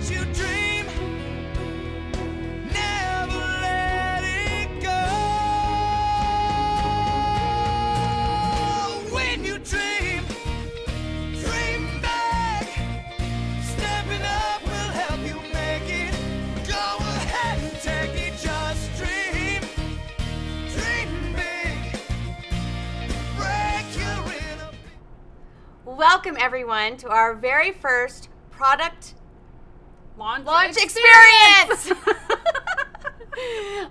you dream, never let it go. When you dream, dream big. Stepping up will help you make it. Go ahead and take it, just dream. Dream big. Break your inner. Welcome everyone to our very first product Launch experience.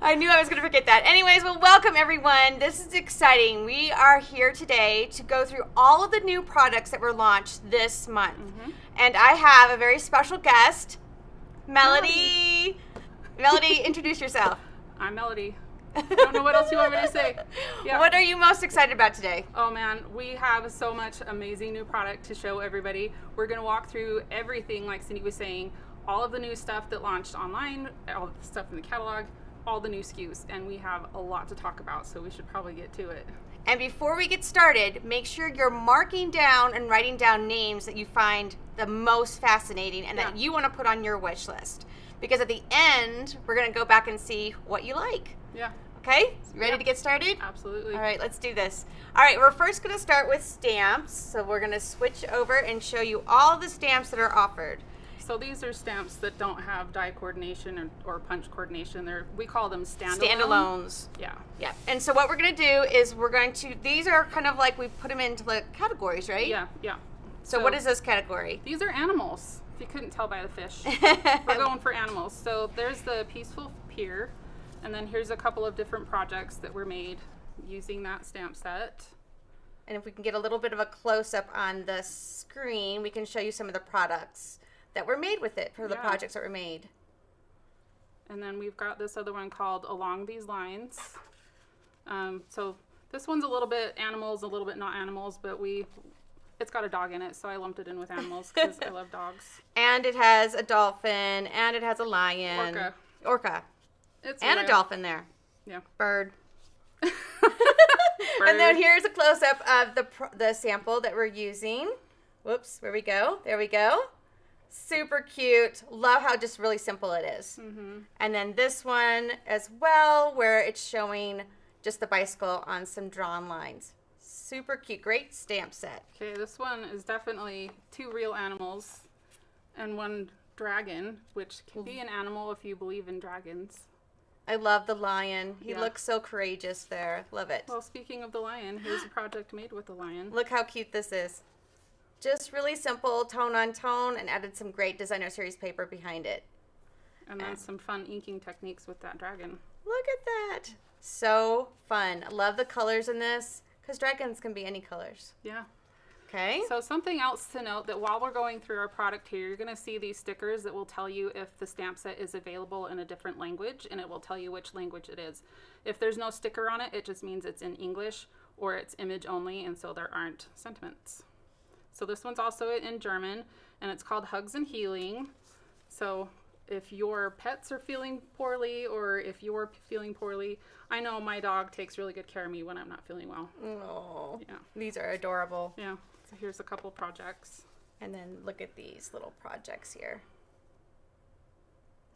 I knew I was going to forget that. Anyways, well, welcome everyone. This is exciting. We are here today to go through all of the new products that were launched this month. And I have a very special guest, Melody. Melody, introduce yourself. I'm Melody. I don't know what else you want me to say. Yeah. What are you most excited about today? Oh man, we have so much amazing new product to show everybody. We're going to walk through everything, like Cindy was saying, all of the new stuff that launched online, all the stuff in the catalog, all the new SKUs, and we have a lot to talk about, so we should probably get to it. And before we get started, make sure you're marking down and writing down names that you find the most fascinating and that you want to put on your wish list. Because at the end, we're going to go back and see what you like. Yeah. Okay? You ready to get started? Absolutely. All right, let's do this. All right, we're first going to start with stamps. So we're going to switch over and show you all the stamps that are offered. So these are stamps that don't have die coordination or punch coordination. We call them standalones. Yeah. Yeah. And so what we're going to do is these are kind of like we put them into the categories, right? Yeah, yeah. So what is this category? These are animals, if you couldn't tell by the fish. We're going for animals. So there's the Peaceful Pier, and then here's a couple of different projects that were made using that stamp set. And if we can get a little bit of a close-up on the screen, we can show you some of the products that were made with it for the projects that were made. And then we've got this other one called Along These Lines. So this one's a little bit animals, a little bit not animals, but it's got a dog in it, so I lumped it in with animals because I love dogs. And it has a dolphin, and it has a lion. Orca. And a dolphin there. Yeah. Bird. And then here's a close-up of the sample that we're using. Whoops, where we go. There we go. Super cute. Love how just really simple it is. And then this one as well, where it's showing just the bicycle on some drawn lines. Super cute. Great stamp set. Okay, this one is definitely 2 real animals and 1 dragon, which can be an animal if you believe in dragons. I love the lion. He looks so courageous there. Love it. Well, speaking of the lion, here's a project made with the lion. Look how cute this is. Just really simple, tone on tone, and added some great designer series paper behind it. And then some fun inking techniques with that dragon. Look at that. So fun. I love the colors in this, because dragons can be any colors. Yeah. Okay. So something else to note, that while we're going through our product here, you're going to see these stickers that will tell you if the stamp set is available in a different language, and it will tell you which language it is. If there's no sticker on it, it just means it's in English or it's image only, and so there aren't sentiments. So this one's also in German, and it's called Hugs and Healing. So if your pets are feeling poorly, or if you're feeling poorly, I know my dog takes really good care of me when I'm not feeling well. Oh, yeah. These are adorable. Yeah. So here's a couple projects. And then look at these little projects here.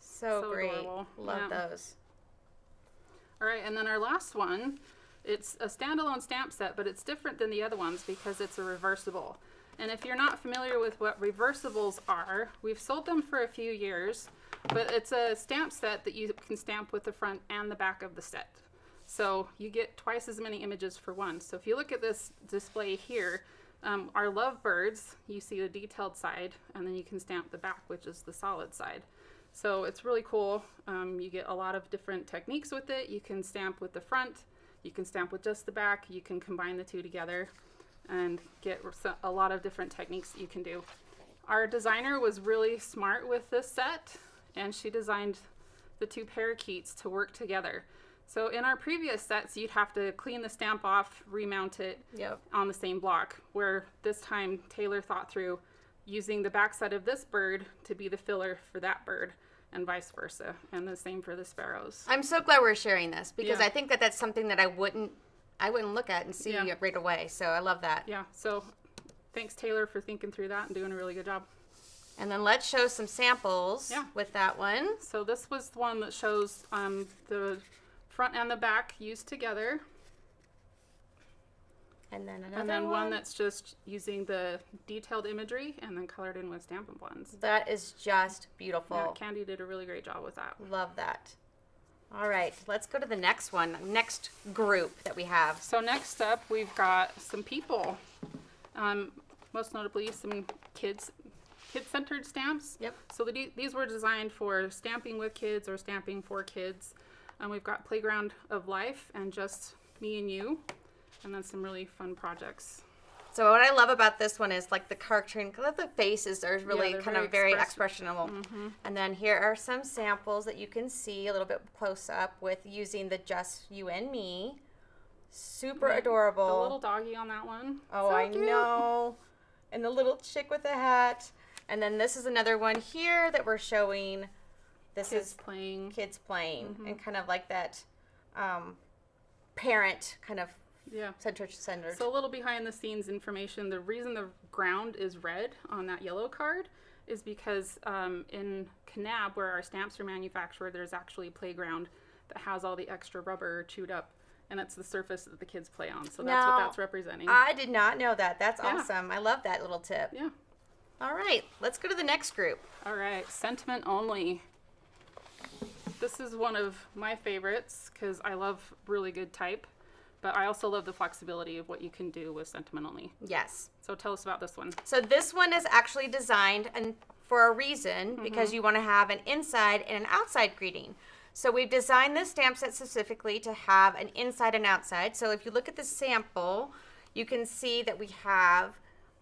So great. Adorable. Love those. All right, and then our last one, it's a standalone stamp set, but it's different than the other ones because it's a reversible. And if you're not familiar with what reversibles are, we've sold them for a few years, but it's a stamp set that you can stamp with the front and the back of the set. So you get twice as many images for one. So if you look at this display here, our lovebirds, you see the detailed side, and then you can stamp the back, which is the solid side. So it's really cool. You get a lot of different techniques with it. You can stamp with the front, you can stamp with just the back, you can combine the two together and get a lot of different techniques that you can do. Our designer was really smart with this set, and she designed the 2 parakeets to work together. So in our previous sets, you'd have to clean the stamp off, remount it on the same block, where this time Taylor thought through using the backside of this bird to be the filler for that bird, and vice versa, and the same for the sparrows. I'm so glad we're sharing this, because I think that that's something that I wouldn't look at and see right away. So I love that. Yeah. So thanks, Taylor, for thinking through that and doing a really good job. And then let's show some samples Yeah. with that one. So this was the one that shows the front and the back used together. And then another And then one one that's just using the detailed imagery and then colored in with Stampin' Blends. that is just beautiful. Yeah, Candy did a really great job with that. Love that. All right, let's go to the next one, next group that we have. So next up, we've got some people. Most notably, some kid-centered stamps. Yep. So these were designed for stamping with kids or stamping for kids. And we've got Playground of Life and Just Me and You. And then some really fun projects. So what I love about this one is like the cartoon, because the faces are really they're kind very of very expressive. expressionable. And then here are some samples that you can see a little bit close up with using the Just You and Me. Super adorable. The little doggy on that one. Oh, So I cute. know. And the little chick with the hat. And then this is another one here that we're showing. This Kids is playing. kids playing and kind of like that parent kind of Yeah. centered. So a little behind the scenes information. The reason the ground is red on that yellow card is because in Kanab, where our stamps are manufactured, there's actually a playground that has all the extra rubber chewed up, and that's the surface that the kids play on. So that's Now, what that's representing. I did not know that. That's Yeah. awesome. I love that little tip. Yeah. All right, let's go to the next group. All right, Sentiment Only. This is one of my favorites because I love really good type, but I also love the flexibility of what you can do with Sentiment Only. Yes. So tell us about this one. So this one is actually designed and for a reason because you want to have an inside and an outside greeting. So we've designed this stamp set specifically to have an inside and outside. So if you look at the sample, you can see that we have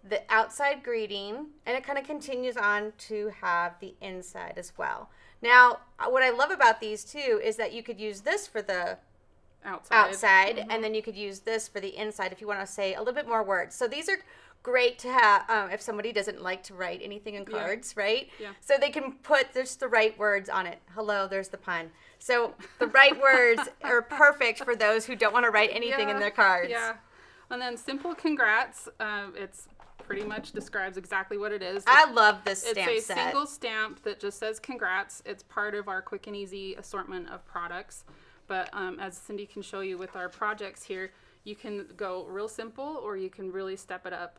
the outside greeting, and it kind of continues on to have the inside as well. Now, what I love about these two is that you could use this for the outside, and then you could use this for the inside if you want to say a little bit more words. So these are great to have if somebody doesn't like to write anything in cards, right? Yeah. So they can put just the right words on it. Hello, there's the pun. So the right words are perfect for those who don't want to write anything in their cards. Yeah. And then Simple Congrats. It's pretty much describes exactly what it is. I love this stamp It's a set. single stamp that just says congrats. It's part of our quick and easy assortment of products. But as Cindy can show you with our projects here, you can go real simple or you can really step it up.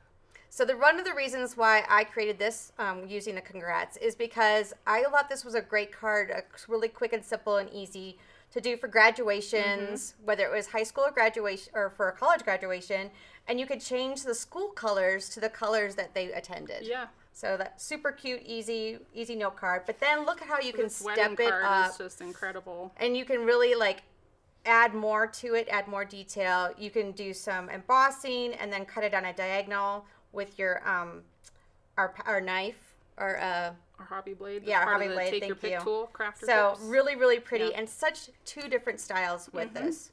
So one of the reasons why I created this using the congrats is because I thought this was a great card, really quick and simple and easy to do for graduations, whether it was high school or graduation or for a college graduation, and you could change the school colors to the colors that they attended. Yeah. So that's super cute, easy note card. But then look at how you can This wedding step it card up, is just incredible. and you can really like add more to it, add more detail. You can do some embossing and then cut it on a diagonal with your our knife or Our hobby blade. Yeah, our part hobby of the blade, Take Your thank Pick you. tool, crafter so tips. really pretty Yeah. and such two different styles with this.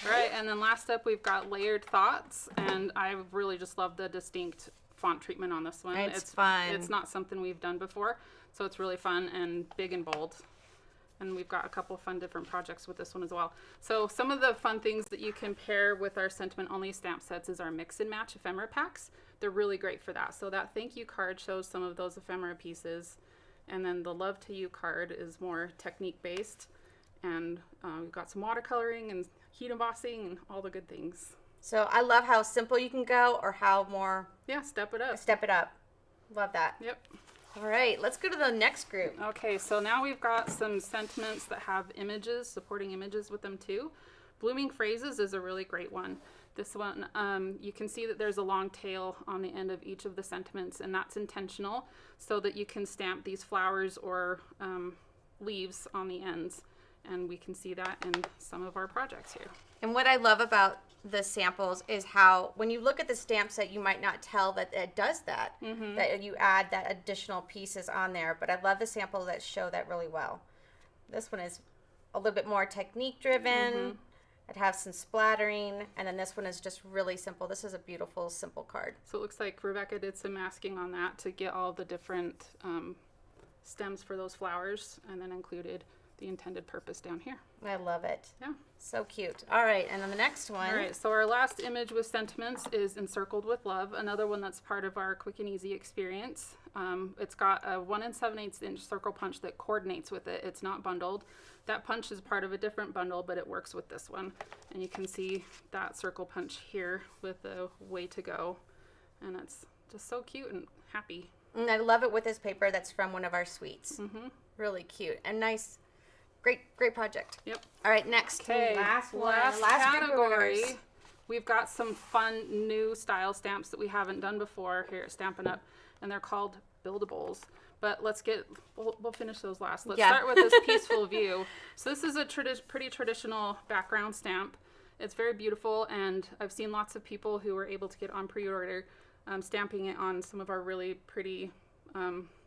All right, and then last up we've got Layered Thoughts, and I really just love the distinct font treatment on this one. It's fun. It's not something we've done before, so it's really fun and big and bold. And we've got a couple fun different projects with this one as well. So some of the fun things that you can pair with our Sentiment Only stamp sets is our mix and match ephemera packs. They're really great for that. So that thank you card shows some of those ephemera pieces. And then the Love to You card is more technique based. And we've got some watercoloring and heat embossing and all the good things. So I love how simple you can go or how more Yeah, step it up. step it up. Love that. Yep. All right, let's go to the next group. Okay, so now we've got some sentiments that have images, supporting images with them too. Blooming Phrases is a really great one. This one, you can see that there's a long tail on the end of each of the sentiments, and that's intentional so that you can stamp these flowers or leaves on the ends. And we can see that in some of our projects here. And what I love about the samples is how when you look at the stamp set, you might not tell that it does that, that you add that additional pieces on there. But I love the samples that show that really well. This one is a little bit more technique driven. It has some splattering, and then this one is just really simple. This is a beautiful, simple card. So it looks like Rebecca did some masking on that to get all the different stems for those flowers, and then included the intended purpose down here. I love it. Yeah. So cute. All right, and then the next one. All right, so our last image with sentiments is Encircled with Love, another one that's part of our quick and easy experience. It's got a 1 7/8 inch circle punch that coordinates with it. It's not bundled. That punch is part of a different bundle, but it works with this one. And you can see that circle punch here with the way to go. And it's just so cute and happy. And I love it with this paper that's from one of our suites. Mm-hmm. Really cute and nice. Great project. Yep. All right, next. Okay, Last one. last category. category. We've got some fun new style stamps that we haven't done before here at Stampin' Up, and they're called buildables. But we'll finish those last. Let's start with this Peaceful View. So this is a pretty traditional background stamp. It's very beautiful, and I've seen lots of people who were able to get on pre-order stamping it on some of our really pretty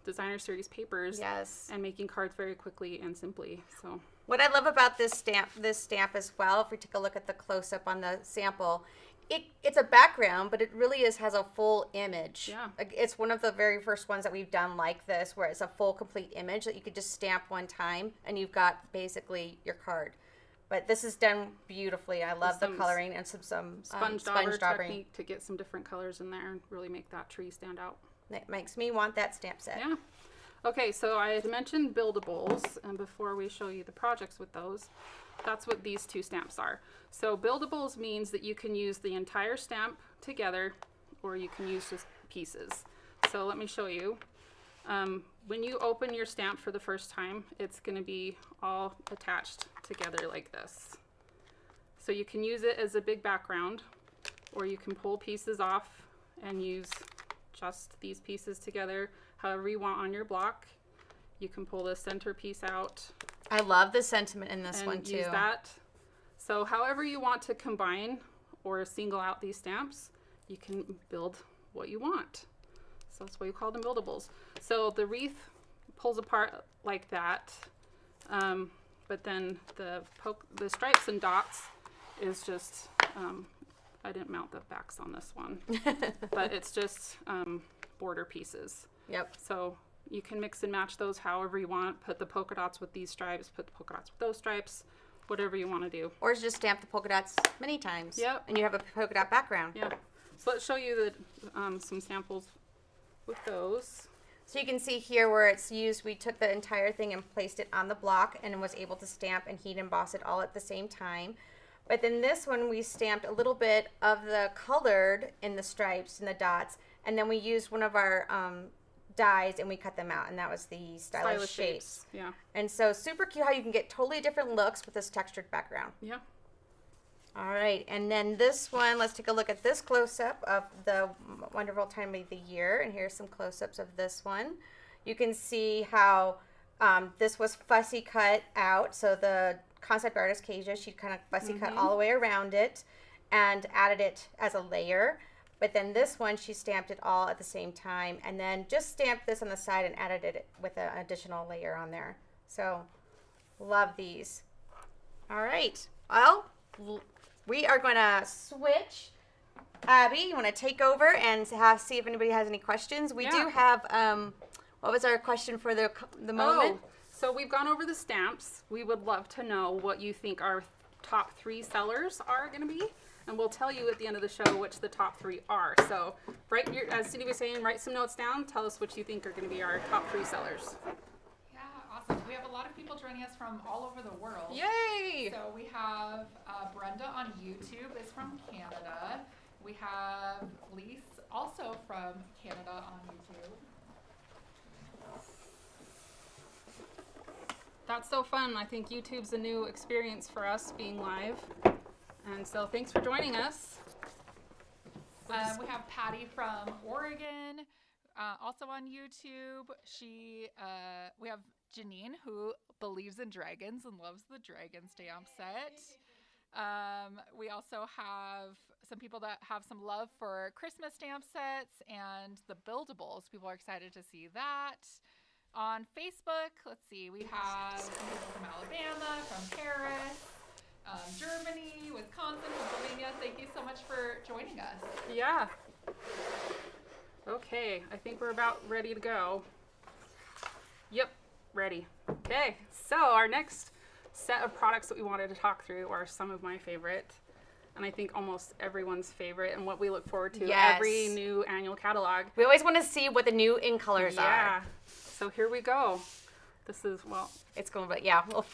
designer series papers. Yes. And making cards very quickly and simply. So What I love about this stamp as well, if we take a look at the close-up on the sample, it's a background, but it really has a full image. Yeah. It's one of the very first ones that we've done like this, where it's a full, complete image that you could just stamp one time, and you've got basically your card. But this is done beautifully. I love the coloring and some sponge daubing technique to get some different colors in there and really make that tree stand out. That makes me want that stamp set. Yeah. Okay, so I had mentioned buildables, and before we show you the projects with those, that's what these two stamps are. So buildables means that you can use the entire stamp together, or you can use just pieces. So let me show you. When you open your stamp for the first time, it's going to be all attached together like this. So you can use it as a big background, or you can pull pieces off and use just these pieces together however you want on your block. You can pull the center piece out. I love the sentiment in this and one too. use that. So however you want to combine or single out these stamps, you can build what you want. So that's why you call them buildables. So the wreath pulls apart like that, but then the stripes and dots is just, I didn't mount the backs on this one, but it's just border pieces. Yep. So you can mix and match those however you want. Put the polka dots with these stripes, put the polka dots with those stripes, whatever you want to do. Or just stamp the polka dots many times. Yep. And you have a polka dot background. Yeah. So let's show you some samples with those. So you can see here where it's used, we took the entire thing and placed it on the block and was able to stamp and heat emboss it all at the same time. But then this one we stamped a little bit of the colored in the stripes and the dots, and then we used one of our dies and we cut them out, and that was the stylish shapes. Yeah. And so super cute how you can get totally different looks with this textured background. Yeah. All right, and then this one, let's take a look at this close-up of the wonderful time of the year, and here's some close-ups of this one. You can see how this was fussy cut out, so the concept artist Kasia, she kind of fussy cut all the way around it and added it as a layer. But then this one, she stamped it all at the same time, and then just stamped this on the side and added it with an additional layer on there. So, love these. All right, well, we are going to switch. Abby, you want to take over and see if anybody has any questions? We do have, what was our question for the moment? Oh, so we've gone over the stamps. We would love to know what you think our top 3 sellers are going to be. And we'll tell you at the end of the show which the top 3 are. So, as Cindy was saying, write some notes down. Tell us what you think are going to be our top 3 sellers. Yeah, awesome. We have a lot of people joining us from all over the world. Yay! So we have Brenda on YouTube is from Canada. We have Lise also from Canada on YouTube. That's so fun. I think YouTube's a new experience for us being live. And so thanks for joining us. We have Patty from Oregon, also on YouTube. We have Janine, who believes in dragons and loves the dragon stamp set. We also have some people that have some love for Christmas stamp sets and the buildables. People are excited to see that. On Facebook, let's see, we have some people from Alabama, from Paris, Germany, Wisconsin, Pennsylvania. Thank you so much for joining us. Yeah. Okay, I think we're about ready to go. Yep. Ready. Okay, so our next set of products that we wanted to talk through are some of my favorite, and I think almost everyone's favorite, and what we look forward to Yes. every new annual catalog. We always want to see what the new ink colors Yeah. are. So here we go. This is, well, It's going, but yeah. we'll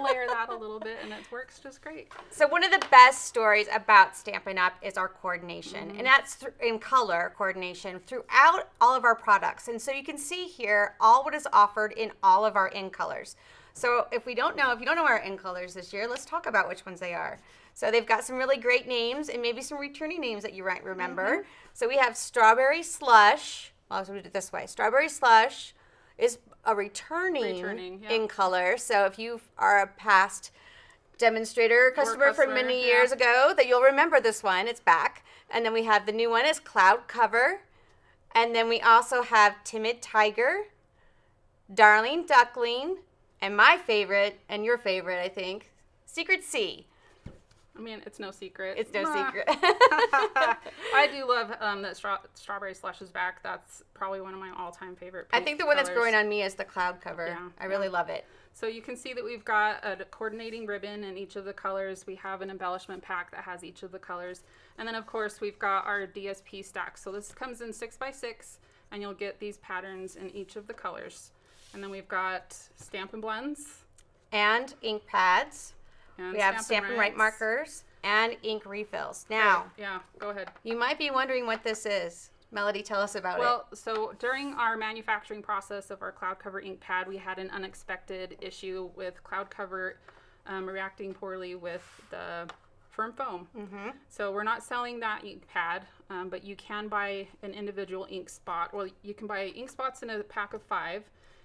layer that a little bit, and it works just great. So one of the best stories about Stampin' Up! Is our coordination. And that's in color coordination throughout all of our products. And so you can see here all what is offered in all of our ink colors. So if you don't know our ink colors this year, let's talk about which ones they are. So they've got some really great names and maybe some returning names that you might remember. So we have Strawberry Slush. Well, let's do it this way. Strawberry Slush is a returning yeah. in color. So if you are a past demonstrator customer from many yeah. years ago, that you'll remember this one. It's back. And then we have the new one is Cloud Cover. And then we also have Timid Tiger, Darling Duckling, and my favorite, and your favorite, I think, Secret Sea. I mean, it's no secret. It's no secret. I do love that Strawberry Slush is back. That's probably one of my all-time favorite I pink think the one that's colors. growing on me is the Cloud Cover. Yeah, I really love it. So you can see that we've got a coordinating ribbon in each of the colors. We have an embellishment pack that has each of the colors. And then, of course, we've got our DSP stack. So this comes in 6x6, and you'll get these patterns in each of the colors. And then we've got Stampin' Blends. And ink pads. And We have Stampin' Right markers and ink refills. Now, Yeah, go ahead. you might be wondering what this is. Melody, tell us about it. Well, so during our manufacturing process of our Cloud Cover ink pad, we had an unexpected issue with Cloud Cover reacting poorly with the firm foam. So we're not selling that ink pad, but you can buy an individual ink spot. Well, you can buy ink spots in a pack of 5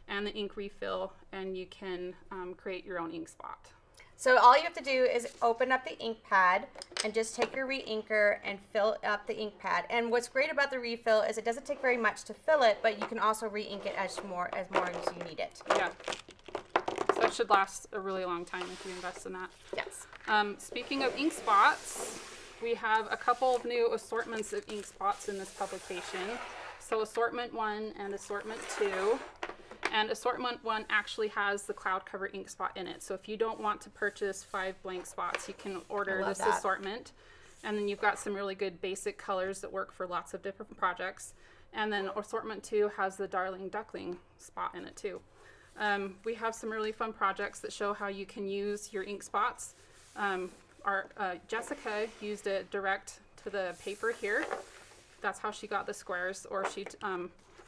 and the ink refill, and you can create your own ink spot. So all you have to do is open up the ink pad and just take your re-inker and fill up the ink pad. And what's great about the refill is it doesn't take very much to fill it, but you can also re-ink it as more as you need it. Yeah. So it should last a really long time if you invest in that. Yes. Speaking of ink spots, we have a couple of new assortments of ink spots in this publication. So assortment 1 and assortment 2. And assortment 1 actually has the Cloud Cover ink spot in it. So if you don't want to purchase 5 blank spots, you can order this assortment. And then you've got some really good basic colors that work for lots of different projects. And then assortment 2 has the Darling Duckling spot in it too. We have some really fun projects that show how you can use your ink spots. Jessica used it direct to the paper here. That's how she got the squares, or she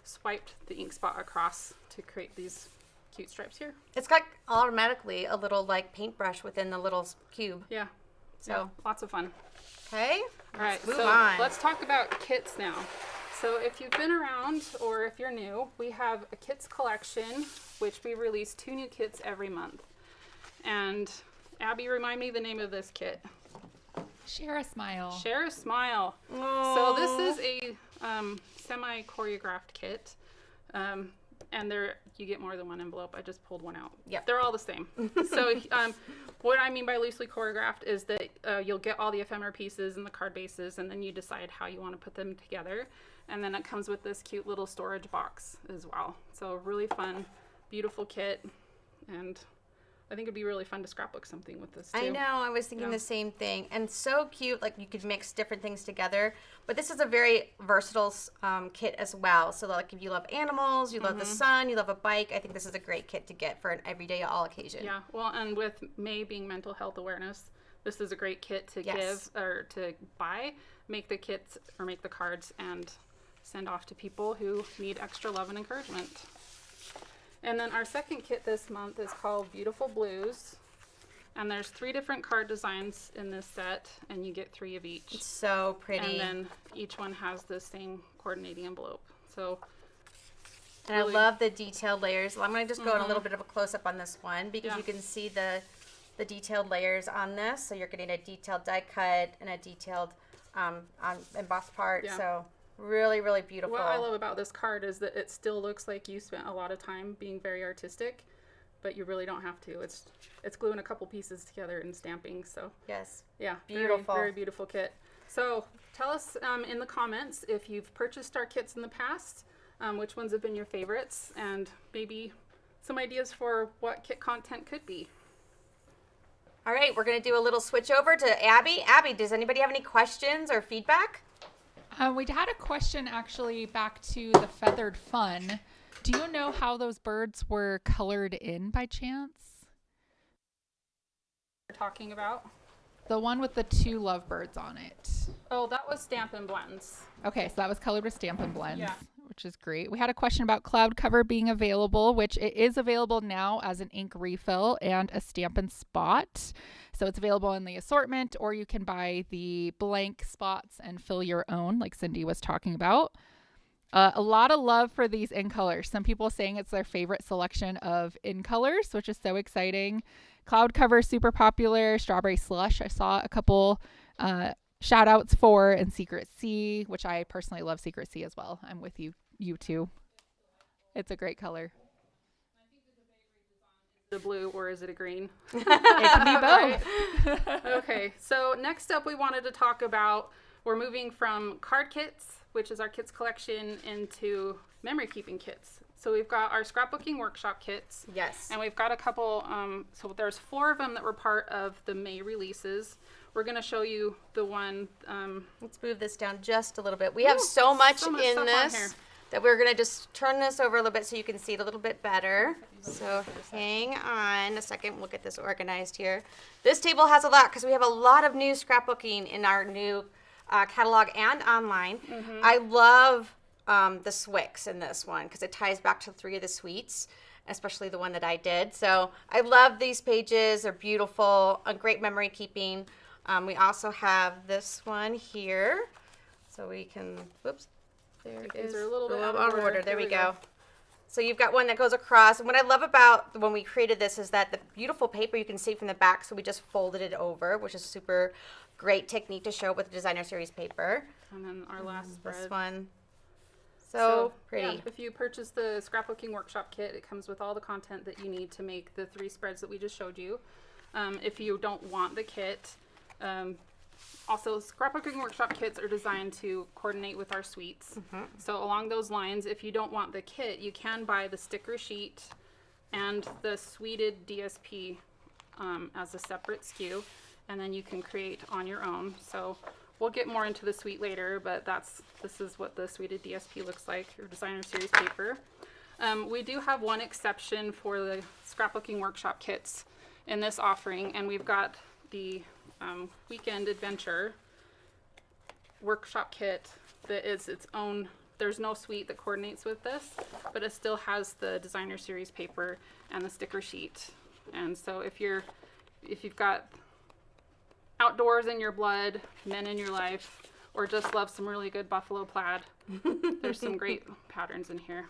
swiped the ink spot across to create these cute stripes here. It's got automatically a little like paintbrush within the little cube. Yeah. So Yeah, lots of fun. okay. All right, move so on. let's talk about kits now. So if you've been around or if you're new, we have a kits collection, which we release 2 new kits every month. And Abby, remind me the name of this kit. Share a smile. Share a Smile. So this is a semi-choreographed kit. And you get more than one envelope. I just pulled one out. Yep. They're all the same. So what I mean by loosely choreographed is that you'll get all the ephemera pieces and the card bases, and then you decide how you want to put them together. And then it comes with this cute little storage box as well. So really fun, beautiful kit. And I think it'd be really fun to scrapbook something with this too. I know, I was thinking the same thing. And so cute, like you could mix different things together. But this is a very versatile kit as well. So like if you love animals, you love the sun, you love a bike, I think this is a great kit to get for an everyday all occasion. Yeah, well, and with May being Mental Health Awareness, this is a great kit to give or to buy, make the kits or make the cards and send off to people who need extra love and encouragement. And then our second kit this month is called Beautiful Blues. And there's 3 different card designs in this set, and you get 3 of each. It's so pretty. And then each one has the same coordinating envelope. So, and really, I love the detailed layers. I'm going to just go in a little bit of a close-up on this one because Yeah. you can see the detailed layers on this. So you're getting a detailed die cut and a detailed embossed part. Yeah. So really, really beautiful. What I love about this card is that it still looks like you spent a lot of time being very artistic, but you really don't have to. It's gluing a couple pieces together and stamping. So yes, yeah, beautiful, very beautiful kit. So tell us in the comments if you've purchased our kits in the past, which ones have been your favorites, and maybe some ideas for what kit content could be. All right, we're going to do a little switch over to Abby. Abby, does anybody have any questions or feedback? We had a question actually back to the feathered fun. Do you know how those birds were colored in by chance? We're talking about. The one with the 2 lovebirds on it. Oh, that was Stampin' Blends. Okay, so that was colored with Stampin' Blends, Yeah. which is great. We had a question about cloud cover being available, which it is available now as an ink refill and a Stampin' Spot. So it's available in the assortment, or you can buy the blank spots and fill your own, like Cindy was talking about. A lot of love for these in colors. Some people saying it's their favorite selection of in colors, which is so exciting. Cloud cover, super popular. Strawberry Slush, I saw a couple shout outs for, and Secret Sea, which I personally love Secret Sea as well. I'm with you too. It's a great color. The blue, or is it a green? It can be both. Okay, so next up we wanted to talk about, we're moving from card kits, which is our kits collection, into memory keeping kits. So we've got our scrapbooking workshop kits. Yes. And we've got a couple, so there's 4 of them that were part of the May releases. We're going to show you the one. Let's move this down just a little bit. We have so much so much in stuff on this here. that we're going to just turn this over a little bit so you can see it a little bit better. So hang on a second. We'll get this organized here. This table has a lot because we have a lot of new scrapbooking in our new catalog and online. I love the Swix in this one because it ties back to 3 of the suites, especially the one that I did. So I love these pages. They're beautiful, a great memory keeping. We also have this one here, so we can, whoops, there it is. These are a little bit out out of of order. order. There Here we we go. go. So you've got one that goes across. And what I love about when we created this is that the beautiful paper you can see from the back, so we just folded it over, which is super great technique to show with the designer series paper. And then our last spread. This one. So pretty. Yeah, if you purchase the scrapbooking workshop kit, it comes with all the content that you need to make the 3 spreads that we just showed you. If you don't want the kit, also scrapbooking workshop kits are designed to coordinate with our suites. So along those lines, if you don't want the kit, you can buy the sticker sheet and the suited DSP as a separate SKU, and then you can create on your own. So we'll get more into the suite later, but this is what the suited DSP looks like, your designer series paper. We do have one exception for the scrapbooking workshop kits in this offering, and we've got the weekend adventure workshop kit that is its own. There's no suite that coordinates with this, but it still has the designer series paper and the sticker sheet. And so if you've got outdoors in your blood, men in your life, or just love some really good buffalo plaid, there's some great patterns in here.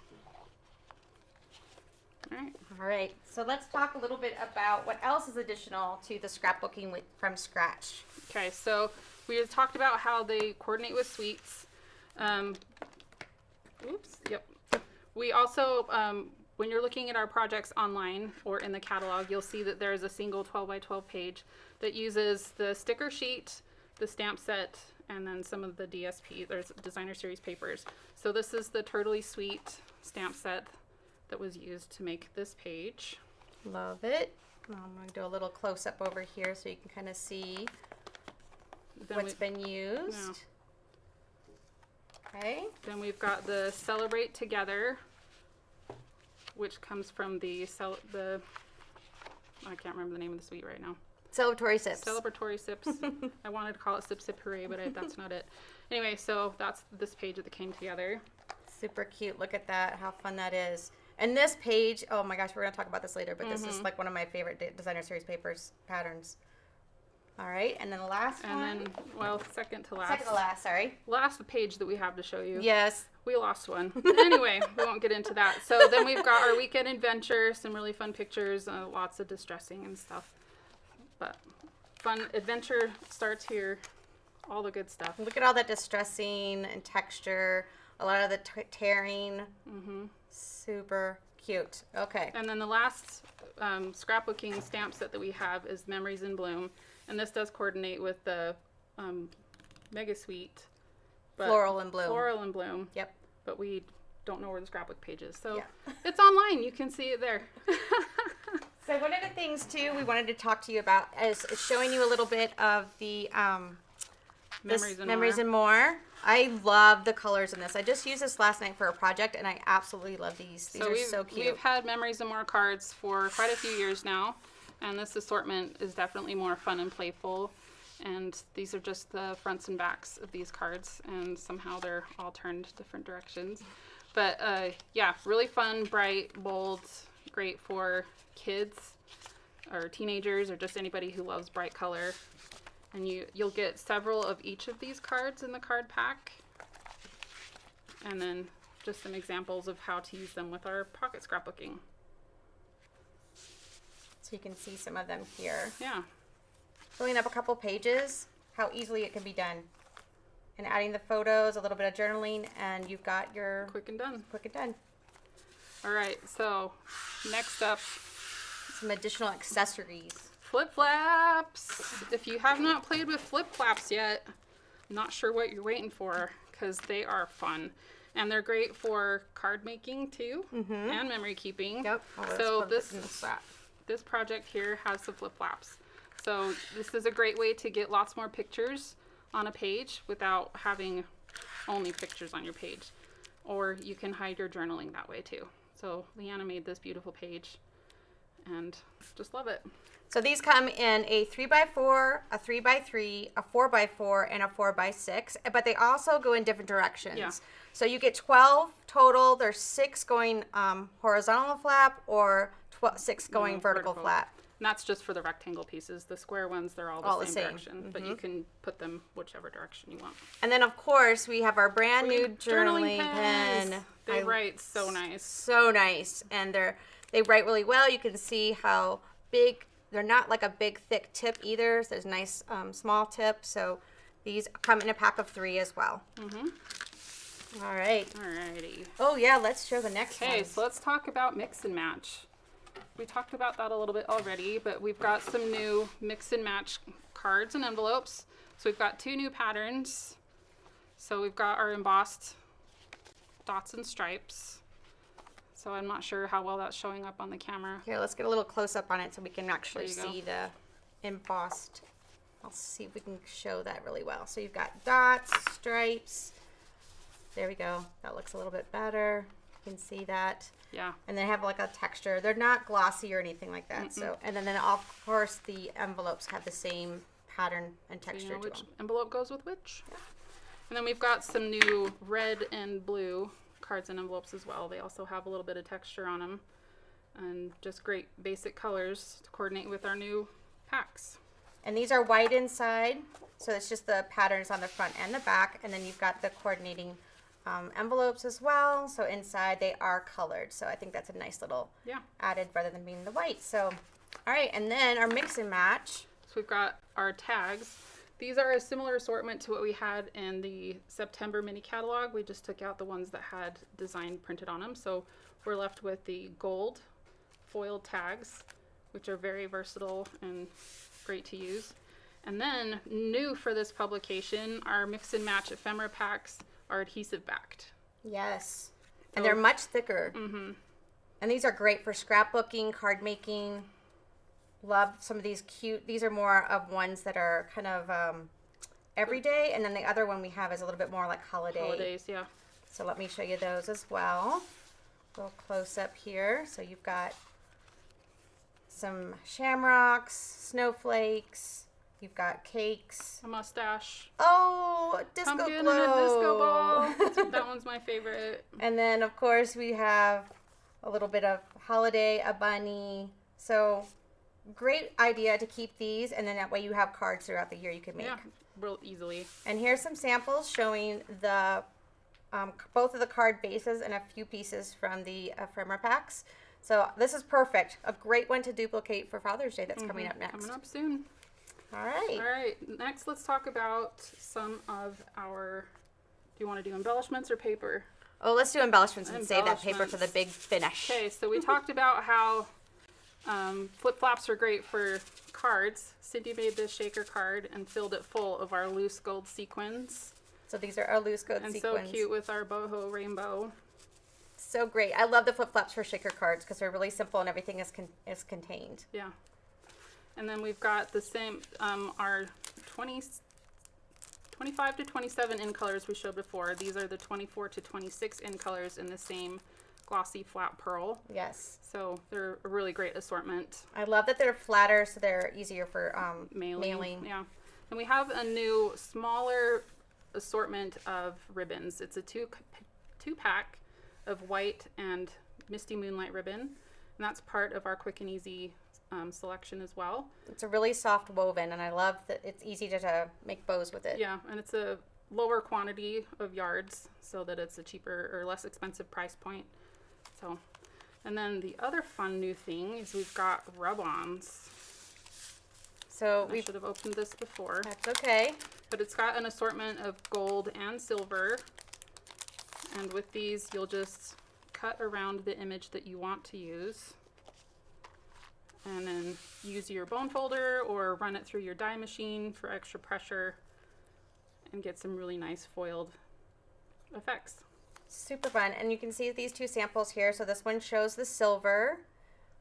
All right. So let's talk a little bit about what else is additional to the scrapbooking from scratch. Okay, so we had talked about how they coordinate with suites. Yep. We also, when you're looking at our projects online or in the catalog, you'll see that there is a single 12 by 12 page that uses the sticker sheet, the stamp set, and then some of the DSP, there's designer series papers. So this is the Turtley Sweet stamp set that was used to make this page. Love it. I'm going to do a little close up over here so you can kind of see what's been used. Okay. Then we've got the Celebrate Together, which comes from the I can't remember the name of the suite right now. Celebratory Sips. Celebratory Sips. I wanted to call it Sip Sip Hooray, but that's not it. Anyway, so that's this page that came together. Super cute. Look at that. How fun that is. And this page, oh my gosh, we're going to talk about this later, but this is like one of my favorite designer series papers patterns. All right. And then the last one. And then, well, second to last. Second to last, sorry. Last page that we have to show you. Yes. We lost one. Anyway, we won't get into that. So then we've got our weekend adventure, some really fun pictures, lots of distressing and stuff. But fun adventure starts here. All the good stuff. Look at all that distressing and texture. A lot of the tearing. Super cute. Okay. And then the last scrapbooking stamp set that we have is Memories in Bloom. And this does coordinate with the Mega Suite. Floral and Bloom. Floral and Bloom. Yep. But we don't know where the scrapbook page is. So Yeah. it's online. You can see it there. So one of the things too we wanted to talk to you about is showing you a little bit of the Memories and More. I love the colors in this. I just used this last night for a project, and I absolutely love these. These are so cute. We've had Memories and More cards for quite a few years now, and this assortment is definitely more fun and playful. And these are just the fronts and backs of these cards, and somehow they're all turned different directions. But yeah, really fun, bright, bold, great for kids or teenagers or just anybody who loves bright color. And you'll get several of each of these cards in the card pack. And then just some examples of how to use them with our pocket scrapbooking. So you can see some of them here. Yeah. Filling up a couple pages, how easily it can be done. And adding the photos, a little bit of journaling, and you've got your Quick and done. quick and done. All right, so next up, Some additional accessories. flip flaps. If you have not played with flip flaps yet, I'm not sure what you're waiting for, because they are fun. And they're great for card making too, and memory keeping. Yep. Oh, let's So put this in the flap. this project here has some flip flaps. So this is a great way to get lots more pictures on a page without having only pictures on your page. Or you can hide your journaling that way too. So Leanna made this beautiful page and just love it. So these come in a 3x4, a 3x3, a 4x4, and a 4x6, but they also go in different directions. Yeah. So you get 12 total. There's 6 going horizontal flap or 6 going vertical flap. And that's just for the rectangle pieces. The square ones, they're all the same direction, but you can put them whichever direction you want. And then, of course, we have our brand new journaling pens. pen. They write so nice. So nice. And they write really well. You can see how big, they're not like a big, thick tip either. So there's a nice small tip. So these come in a pack of 3 as well. All right. Alrighty. Oh, yeah, let's show the next one. Okay, so let's talk about mix and match. We talked about that a little bit already, but we've got some new mix and match cards and envelopes. So we've got 2 new patterns. So we've got our embossed dots and stripes. So I'm not sure how well that's showing up on the camera. Here, let's get a little close up on it so we can actually There you go. see the embossed. I'll see if we can show that really well. So you've got dots, stripes. There we go. That looks a little bit better. You can see that. Yeah. And they have like a texture. They're not glossy or anything like that. So, and then of course the envelopes have the same pattern and So you texture know to which them. envelope goes with which. And then we've got some new red and blue cards and envelopes as well. They also have a little bit of texture on them. And just great basic colors to coordinate with our new packs. And these are white inside. So it's just the patterns on the front and the back. And then you've got the coordinating envelopes as well. So inside they are colored. So I think that's a nice little added rather than being the white. So, all right. And then our mix and match. So we've got our tags. These are a similar assortment to what we had in the September mini catalog. We just took out the ones that had design printed on them. So we're left with the gold foiled tags, which are very versatile and great to use. And then new for this publication, our mix and match ephemera packs are adhesive backed. Yes. And they're much thicker. And these are great for scrapbooking, card making. Love some of these cute. These are more of ones that are kind of everyday. And then the other one we have is a little bit more like holiday. Holidays, yeah. So let me show you those as well. A little close up here. So you've got some shamrocks, snowflakes. You've got cakes. A mustache. Oh, a disco Pumpkin glow. and a disco ball. That one's my favorite. And then, of course, we have a little bit of holiday, a bunny. So, great idea to keep these, and then that way you have cards throughout the year you can make. Yeah, real easily. And here's some samples showing the both of the card bases and a few pieces from the ephemera packs. So, this is perfect. A great one to duplicate for Father's Day that's coming up next. Coming up soon. All right. All right, next let's talk about some of our, do you want to do embellishments or paper? Oh, let's do embellishments and save that paper for the big finish. Okay, so we talked about how flip flops are great for cards. Cindy made this shaker card and filled it full of our loose gold sequins. So these are our loose gold And sequins. so cute with our boho rainbow. So great. I love the flip flops for shaker cards because they're really simple and everything is contained. Yeah. And then we've got the same, our 25 to 27 in colors we showed before. These are the 24 to 26 in colors in the same glossy flat pearl. Yes. So they're a really great assortment. I love that they're flatter so they're easier for Mailing. Yeah. And we have a new smaller assortment of ribbons. It's a two pack of white and Misty Moonlight ribbon. And that's part of our quick and easy selection as well. It's a really soft woven, and I love that it's easy to make bows with it. Yeah, and it's a lower quantity of yards so that it's a cheaper or less expensive price point. So, and then the other fun new thing is we've got rub-ons. So I should have opened this before. That's okay. But it's got an assortment of gold and silver. And with these, you'll just cut around the image that you want to use. And then use your bone folder or run it through your die machine for extra pressure and get some really nice foiled effects. Super fun. And you can see these two samples here. So this one shows the silver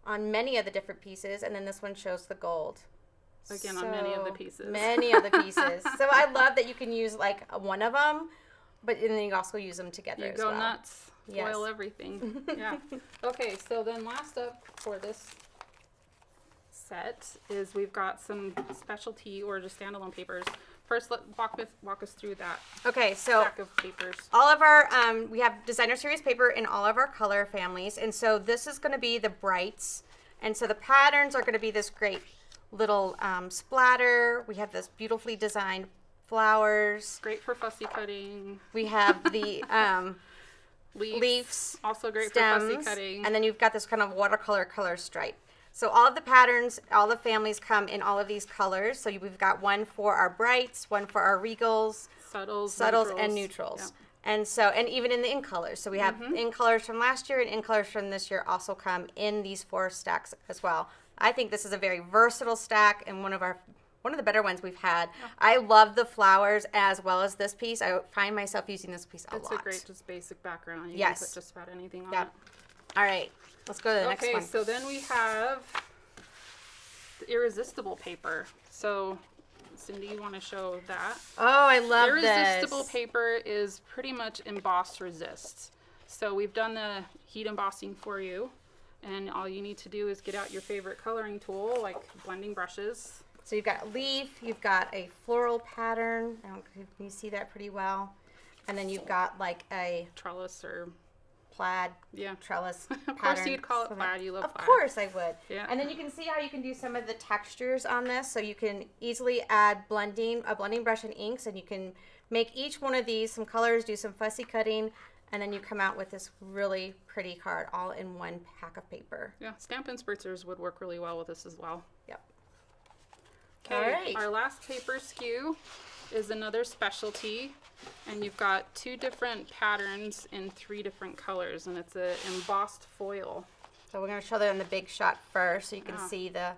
on many of the different pieces, and then this one shows the gold. Again, on many of the pieces. Many of the pieces. So I love that you can use like one of them, but and then you also use them together You as go well. nuts. Yes. Foil everything. Yeah. Okay, so then last up for this set is we've got some specialty or just standalone papers. First, walk us through that Okay, so stack of papers. all of our, we have designer series paper in all of our color families. And so this is going to be the brights. And so the patterns are going to be this great little splatter. We have this beautifully designed flowers. Great for fussy cutting. We have the Leaves. Also great stems, for fussy cutting. and then you've got this kind of watercolor color stripe. So all of the patterns, all the families come in all of these colors. So we've got one for our brights, one for our regals, subtles, and neutrals. Yeah. And so, and even in the in colors. So we have in colors from last year and in colors from this year also come in these 4 stacks as well. I think this is a very versatile stack and one of the better ones we've had. Yeah. I love the flowers as well as this piece. I find myself using this piece a lot. It's a great just basic background. You yes. can put just about anything on yep. it. All right. Let's go to the next one. Okay, so then we have the irresistible paper. So, Cindy, you want to show that? Oh, I love Irresistible this. paper is pretty much emboss resist. So we've done the heat embossing for you, and all you need to do is get out your favorite coloring tool, like blending brushes. So you've got a leaf, you've got a floral pattern. I don't know if you see that pretty well. And then you've got like a Trellis or plaid trellis Of pattern. course you'd call it plaid. You love Of plaid. course I would. Yeah. And then you can see how you can do some of the textures on this. So you can easily add a blending brush and inks, and you can make each one of these some colors, do some fussy cutting, and then you come out with this really pretty card all in one pack of paper. Yeah, Stampin' Spritzers would work really well with this as well. Yep. Okay, All right. Our last paper SKU is another specialty, and you've got 2 different patterns in 3 different colors, and it's an embossed foil. So we're going to show that on the big shot first so you can see the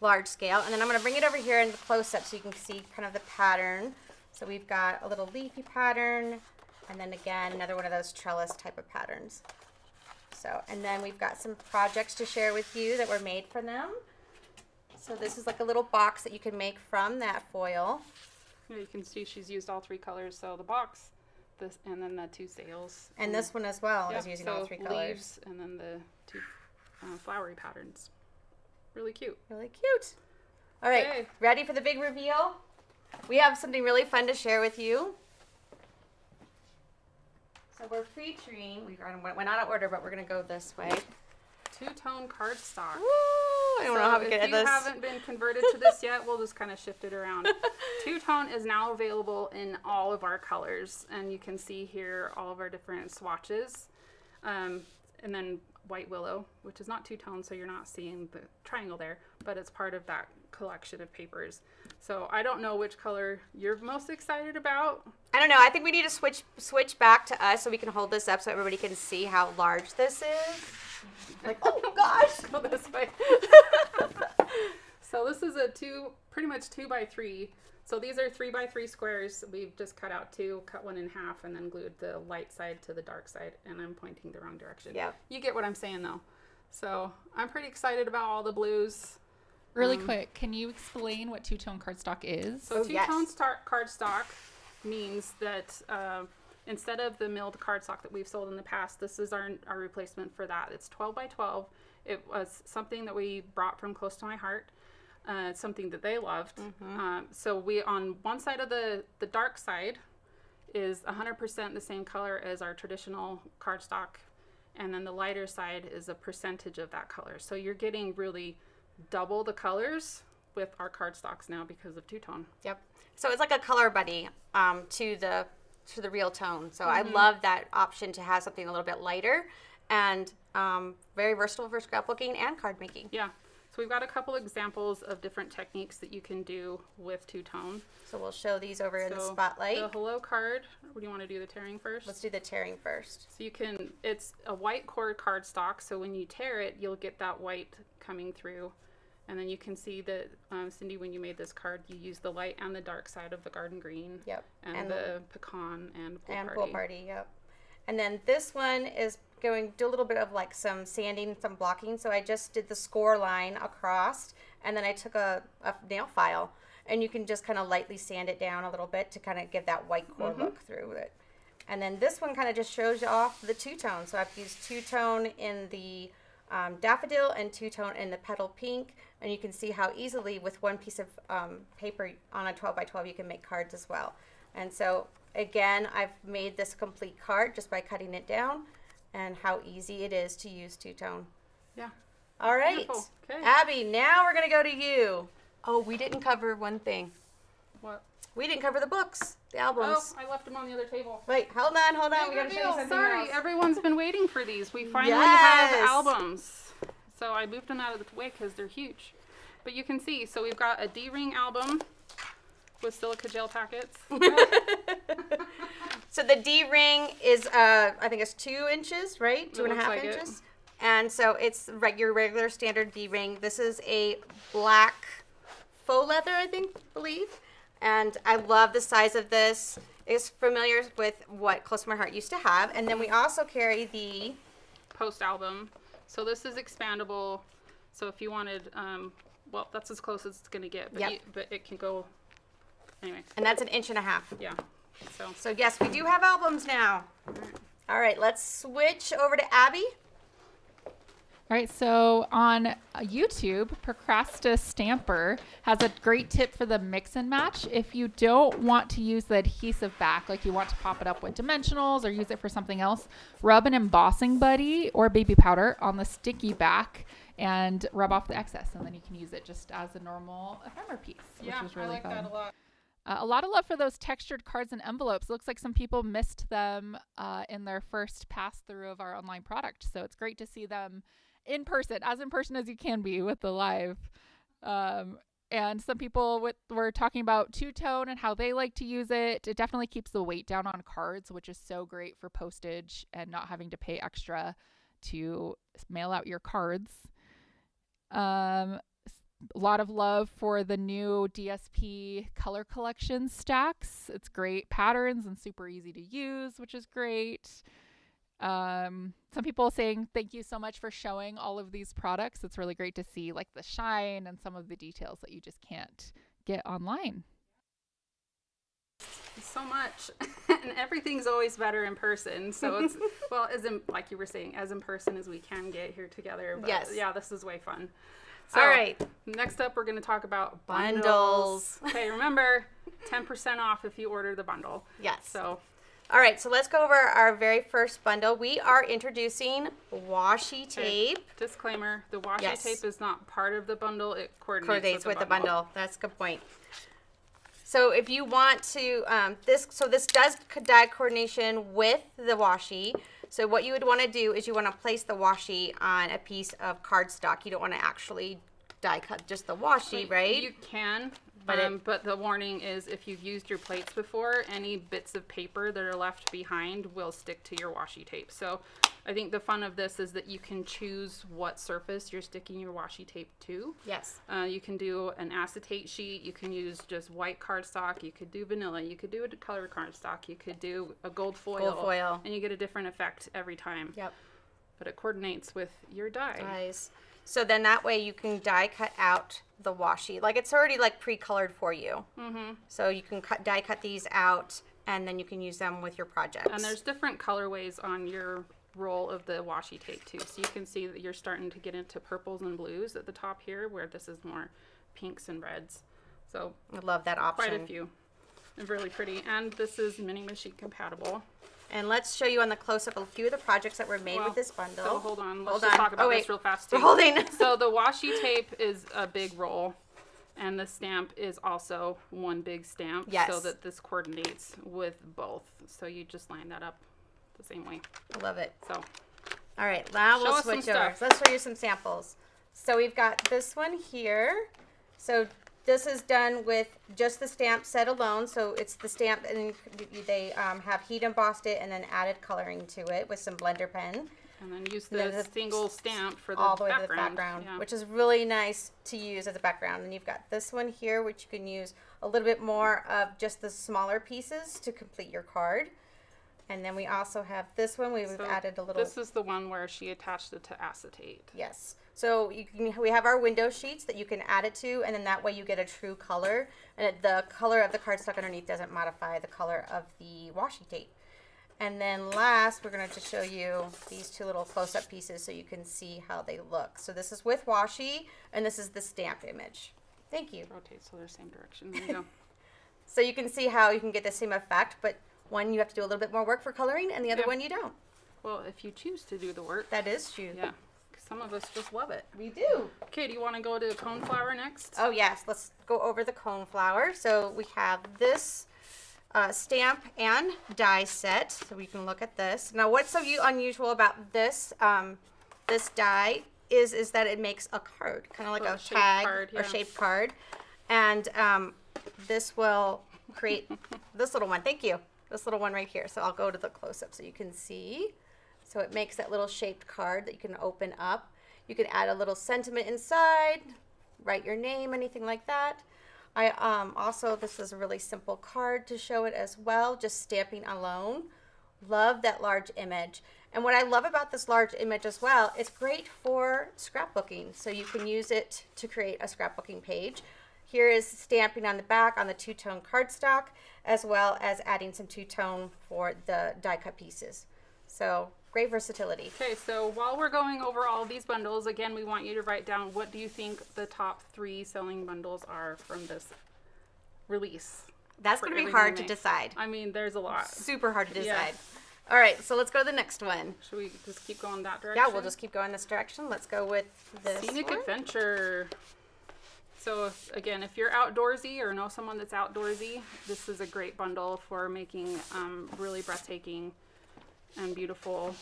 large scale. And then I'm going to bring it over here in the close-up so you can see kind of the pattern. So we've got a little leafy pattern, and then again, another one of those trellis type of patterns. So, and then we've got some projects to share with you that were made for them. So this is like a little box that you can make from that foil. Yeah, you can see she's used all 3 colors. So the box, this, and then the 2 sails. And this one as well is using all 3 colors. Leaves, and then the 2 flowery patterns. Really cute. Really cute. All right, Okay. ready for the big reveal? We have something really fun to share with you. So we're featuring, we went out of order, but we're going to go this way. 2-tone cardstock. Woo! I don't know how we if get at you this. haven't been converted to this yet, we'll just kind of shift it around. 2-tone is now available in all of our colors, and you can see here all of our different swatches. And then White Willow, which is not 2-tone, so you're not seeing the triangle there, but it's part of that collection of papers. So I don't know which color you're most excited about. I don't know. I think we need to switch back to us so we can hold this up so everybody can see how large this is. Like, oh gosh, Go this way. So this is a pretty much 2 by 3. So these are 3x3 squares. We've just cut out 2, cut one in half, and then glued the light side to the dark side. And I'm pointing the wrong direction. Yeah. You get what I'm saying, though. So I'm pretty excited about all the blues. Really quick, can you explain what two-tone cardstock is? So two-tone yes. cardstock means that instead of the milled cardstock that we've sold in the past, this is our replacement for that. It's 12 by 12. It was something that we brought from close to my heart. It's something that they loved. So we, on one side of the dark side is 100% the same color as our traditional cardstock. And then the lighter side is a percentage of that color. So you're getting really double the colors with our cardstocks now because of two-tone. Yep. So it's like a color buddy to the real tone. So I love that option to have something a little bit lighter and very versatile for scrapbooking and card making. Yeah. So we've got a couple examples of different techniques that you can do with two-tone. So we'll show these over in the So spotlight. the hello card, what do you want to do, the tearing first? Let's do the tearing first. So you can, it's a white core cardstock, so when you tear it, you'll get that white coming through. And then you can see that, Cindy, when you made this card, you used the light and the dark side of the garden green. Yep. And the pecan and pool party. Pool party, yep. And then this one is going to do a little bit of like some sanding, some blocking. So I just did the score line across, and then I took a nail file, and you can just kind of lightly sand it down a little bit to kind of give that white core look through it. And then this one kind of just shows you off the two-tone. So I've used two-tone in the daffodil and two-tone in the petal pink, and you can see how easily with one piece of paper on a 12 by 12 you can make cards as well. And so again, I've made this complete card just by cutting it down, and how easy it is to use two-tone. Yeah. All right, Beautiful. Okay. Abby, now we're gonna go to you. Oh, we didn't cover one thing. What? We didn't cover the books, the Oh, albums. I left them on the other table. Wait, hold on. We gotta show you something Sorry, else. everyone's been waiting for these. We finally Yes. have albums. So I moved them out of the way because they're huge. But you can see, so we've got a D-ring album with silica gel packets. So the D ring is, I think it's 2 inches, right? 2.5 looks like it. inches. And so it's your regular standard D ring. This is a black faux leather, I believe. And I love the size of this. It's familiar with what Close to My Heart used to have. And then we also carry the Post album. So this is expandable. So if you wanted, well, that's as close as it's going to get. But, Yep. but it can go, anyway. and that's 1.5 inches. Yeah. So yes, we do have albums now. All right, let's switch over to Abby. All right, so on YouTube, Procrasta Stamper has a great tip for the mix and match. If you don't want to use the adhesive back, like you want to pop it up with dimensionals or use it for something else, rub an embossing buddy or baby powder on the sticky back and rub off the excess, and then you can use it just as a normal ephemera piece, which is really I like fun. that a lot. A lot of love for those textured cards and envelopes. Looks like some people missed them in their first pass through of our online product. So it's great to see them in person as you can be with the live. And some people were talking about two-tone and how they like to use it. It definitely keeps the weight down on cards, which is so great for postage and not having to pay extra to mail out your cards. A lot of love for the new DSP color collection stacks. It's great patterns and super easy to use, which is great. Some people saying thank you so much for showing all of these products. It's really great to see like the shine and some of the details that you just can't get online. So much. And everything's always better in person. So it's, well, like you were saying, as in person as we can get here together. But Yes. yeah, this is way fun. So, All right. Next up, we're going to talk about Bundles. Okay, remember, 10% off if you order the bundle. Yes. So, All right, so let's go over our very first bundle. We are introducing washi tape. disclaimer, the washi Yes. tape is not part of the bundle. It Coordinates with the bundle. That's a good point. So if you want to, this does die coordination with the washi. So what you would want to do is you want to place the washi on a piece of cardstock. You don't want to actually die cut just the washi, right? You can, But but the warning is if you've used your plates before, any bits of paper that are left behind will stick to your washi tape. So I think the fun of this is that you can choose what surface you're sticking your washi tape to. Yes. You can do an acetate sheet. You can use just white cardstock. You could do vanilla. You could do a color cardstock. You could do a gold foil. Gold foil. And you get a different effect every time. Yep. But it coordinates with your die. Dies. So then that way you can die cut out the washi. Like it's already like pre-colored for you. Mm-hmm. So you can die cut these out, and then you can use them with your projects. And there's different colorways on your roll of the washi tape too. So you can see that you're starting to get into purples and blues at the top here, where this is more pinks and reds. So I love that option. quite a few. And really pretty. And this is mini machine compatible. And let's show you on the close-up a few of the projects that were made with this bundle. So hold on, let's Hold just on. talk about Oh, wait. this real fast too. We're holding. So the washi tape is a big roll, and the stamp is also one big stamp. Yes. So that this coordinates with both. So you just line that up the same way. I love it. So All right, now Show we'll us some switch over. stuff. Let's show you some samples. So we've got this one here. So this is done with just the stamp set alone. So it's the stamp, and they have heat embossed it and then added coloring to it with some blender pen. and then use then the the- single stamp for the All the way background. to the background, Yeah. which is really nice to use as a background. And you've got this one here, which you can use a little bit more of just the smaller pieces to complete your card. And then we also have this one. We've So added a little. This is the one where she attached it to acetate. Yes. So we have our window sheets that you can add it to, and then that way you get a true color. And the color of the cardstock underneath doesn't modify the color of the washi tape. And then last, we're going to just show you these two little close-up pieces so you can see how they look. So this is with washi, and this is the stamp image. Thank you. Rotate so they're the same direction. There you go. So you can see how you can get the same effect, but one you have to do a little bit more work for coloring, and the other Yeah. one you don't. Well, if you choose to do the work. That is true. Yeah. 'Cause some of us just love it. We do. Okay, do you want to go to coneflower next? Oh yes, let's go over the cone flower. So we have this stamp and die set. So we can look at this. Now what's so unusual about this this die is that it makes a card, kind of like Oh, a shaped tag card, or yeah. shaped card. And this will create this little one. Thank you. This little one right here. So I'll go to the close-up so you can see. So it makes that little shaped card that you can open up. You can add a little sentiment inside, write your name, anything like that. I also, this is a really simple card to show it as well, just stamping alone. Love that large image. And what I love about this large image as well, it's great for scrapbooking. So you can use it to create a scrapbooking page. Here is stamping on the back on the two-tone cardstock, as well as adding some two-tone for the die cut pieces. So great versatility. Okay, so while we're going over all these bundles, again, we want you to write down what do you think the top 3 selling bundles are from this release. That's for going to be everything hard we to make. decide. I mean, there's a lot. Super hard to Yeah. decide. All right, so let's go to the next one. Should we just keep going that direction? Yeah, we'll just keep going this direction. Let's go with this Scenic one. Adventure. So again, if you're outdoorsy or know someone that's outdoorsy, this is a great bundle for making really breathtaking and beautiful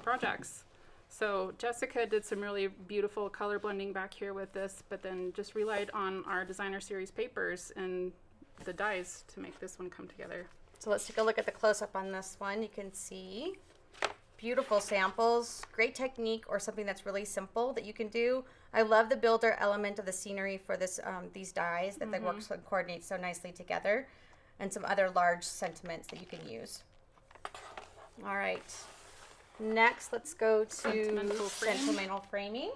projects. So Jessica did some really beautiful color blending back here with this, but then just relied on our designer series papers and the dies to make this one come together. So let's take a look at the close-up on this one. You can see beautiful samples, great technique, or something that's really simple that you can do. I love the builder element of the scenery for this these dies, that they work so coordinate so nicely together, and some other large sentiments that you can use. All right, next let's go to Sentimental frame. sentimental framing.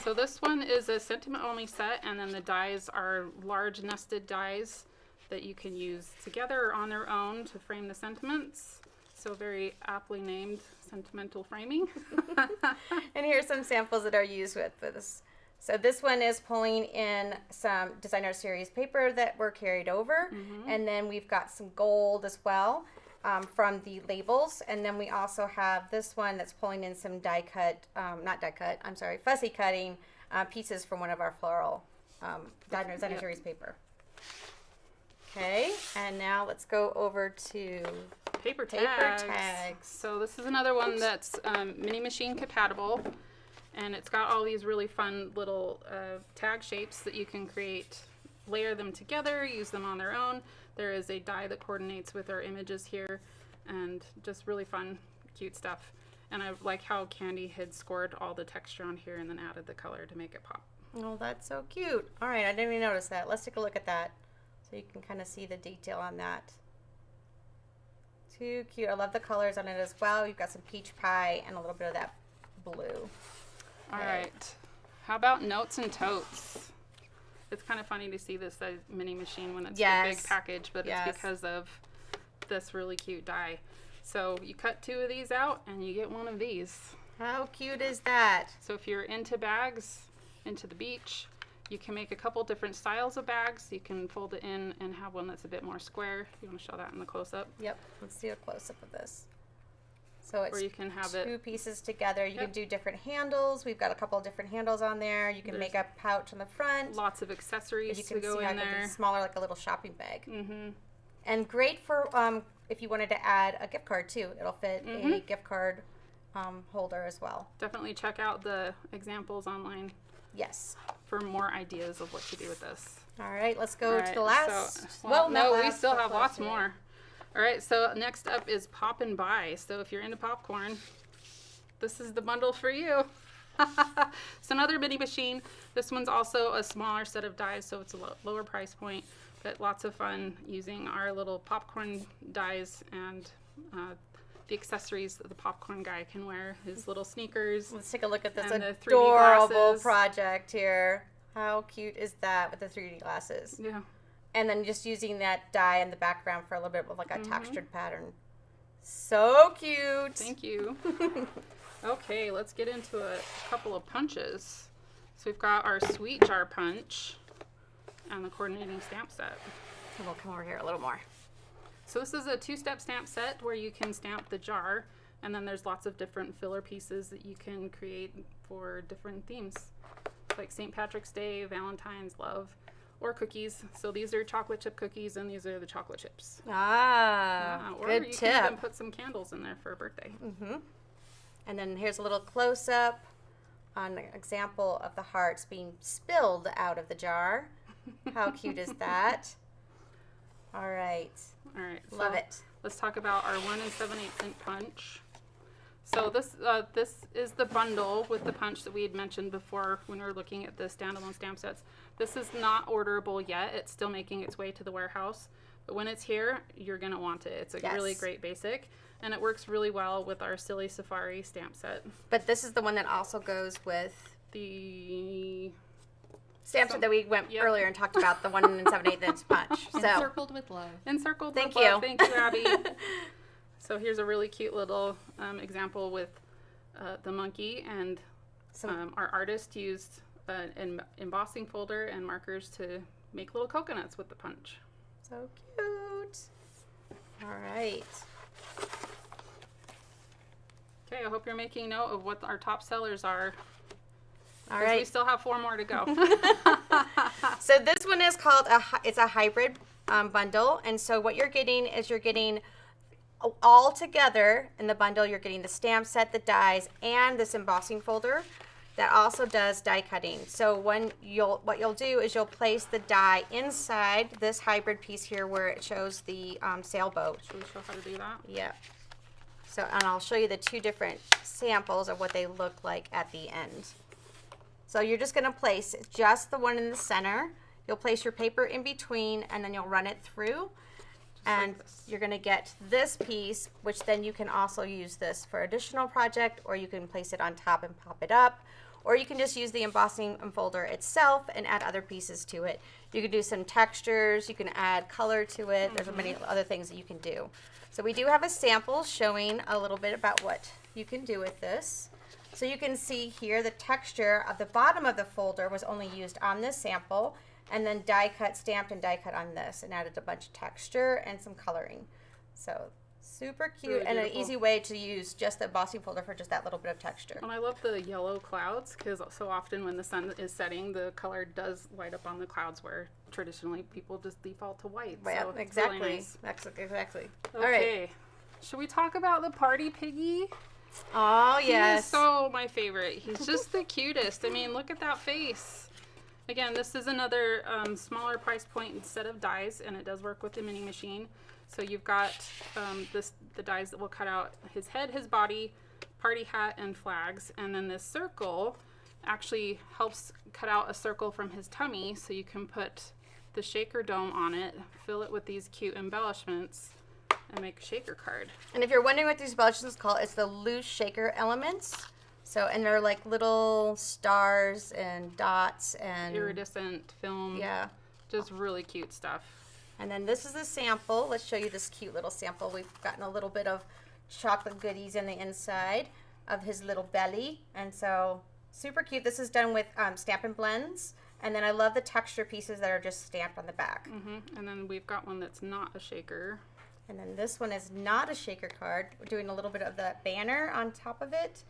So this one is a sentiment only set, and then the dies are large nested dies that you can use together or on their own to frame the sentiments. So very aptly named sentimental framing. And here's some samples that are used with this. So this one is pulling in some designer series paper that were carried over. And then we've got some gold as well from the labels. And then we also have this one that's pulling in some die cut, not die cut, I'm sorry, fussy cutting pieces from one of our floral designer series paper. Okay, and now let's go over to Paper Paper tags. tags. So this is another one that's mini machine compatible, and it's got all these really fun little tag shapes that you can create, layer them together, use them on their own. There is a die that coordinates with our images here, and just really fun, cute stuff. And I like how Candy had scored all the texture on here and then added the color to make it pop. Oh, that's so cute. All right, I didn't even notice that. Let's take a look at that so you can kind of see the detail on that. Too cute. I love the colors on it as well. You've got some peach pie and a little bit of that blue. All right. How about notes and totes? It's kind of funny to see this mini machine when it's a big package, but it's because of this really cute die. So you cut 2 of these out and you get 1 of these. How cute is that? So if you're into bags, into the beach, you can make a couple different styles of bags. You can fold it in and have one that's a bit more square. You want to show that in the close-up? Yep. Let's do a close-up of this. So it's or you can have 2 pieces together. You can do different handles. We've got a couple of different handles on there. You can make a pouch on the front. Lots of accessories to go in there. It's smaller, like a little shopping bag. Mm-hmm. And great for if you wanted to add a gift card too. It'll fit a gift card holder as well. Definitely check out the examples online. Yes. For more ideas of what to do with this. All right, let's go to the last. So, no, we still have lots more. All right, so next up is Pop and Buy. So if you're into popcorn, this is the bundle for you. It's another mini machine. This one's also a smaller set of dies, so it's a lower price point, but lots of fun using our little popcorn dies and the accessories that the popcorn guy can wear, his little sneakers. Let's take a look at this adorable project here. How cute is that with the 3D glasses? Yeah. And then just using that die in the background for a little bit of like a textured pattern. So cute. Thank you. Okay, let's get into a couple of punches. So we've got our sweet jar punch and the coordinating stamp set. And we'll come over here a little more. So this is a 2-step stamp set where you can stamp the jar, and then there's lots of different filler pieces that you can create for different themes, like St. Patrick's Day, Valentine's, love, or cookies. So these are chocolate chip cookies, and these are the chocolate chips. Or good tip. Can even put some candles in there for a birthday. And then here's a little close-up on an example of the hearts being spilled out of the jar. How cute is that? All right. All right. Love it. Let's talk about our 1 7/8 inch punch. So this is the bundle with the punch that we had mentioned before when we were looking at the standalone stamp sets. This is not orderable yet. It's still making its way to the warehouse. But when it's here, you're going to want it. It's a really great basic. And it works really well with our Silly Safari stamp set. But this is the one that also goes with the stamp set that we went earlier and talked about, the 1 7/8 inch punch. So Encircled with love. Encircled Thank with you. love. Thank you, Abby. So here's a really cute little example with the monkey, and our artist used an embossing folder and markers to make little coconuts with the punch. So cute. All right. Okay, I hope you're making note of what our top sellers are. All right. We still have 4 more to go. So this one is called it's a hybrid bundle, and so what you're getting is all together in the bundle. You're getting the stamp set, the dies, and this embossing folder that also does die cutting. So what you'll do is you'll place the die inside this hybrid piece here where it shows the sailboat. Should we show how to do that? Yeah. So, and I'll show you the 2 different samples of what they look like at the end. So you're just going to place just the one in the center. You'll place your paper in between, and then you'll run it through. And you're going to get this piece, which then you can also use this for additional project, or you can place it on top and pop it up, or you can just use the embossing folder itself and add other pieces to it. You can do some textures, you can add color to it. There's many other things that you can do. So we do have a sample showing a little bit about what you can do with this. So you can see here the texture of the bottom of the folder was only used on this sample, and then die cut, stamped and die cut on this, and added a bunch of texture and some coloring. So super cute, really and an beautiful. easy way to use just the embossing folder for just that little bit of texture. And I love the yellow clouds, because so often when the sun is setting, the color does light up on the clouds where traditionally people just default to white. Yeah, so exactly. It's really nice. Exactly. Okay. All right. Should we talk about the party piggy? Oh, He yes. is so my favorite. He's just the cutest. I mean, look at that face. Again, this is another smaller price point set of dies, and it does work with the mini machine. So you've got the dies that will cut out his head, his body, party hat and flags. And then this circle actually helps cut out a circle from his tummy, so you can put the shaker dome on it, fill it with these cute embellishments, and make a shaker card. And if you're wondering what these embellishments are called, it's the loose shaker elements. So, and they're like little stars and dots and Iridescent film. yeah. Just really cute stuff. And then this is a sample. Let's show you this cute little sample. We've gotten a little bit of chocolate goodies in the inside of his little belly. And so super cute. This is done with Stampin' Blends. And then I love the texture pieces that are just stamped on the back. And then we've got one that's not a shaker. And then this one is not a shaker card. We're doing a little bit of the banner on top of it.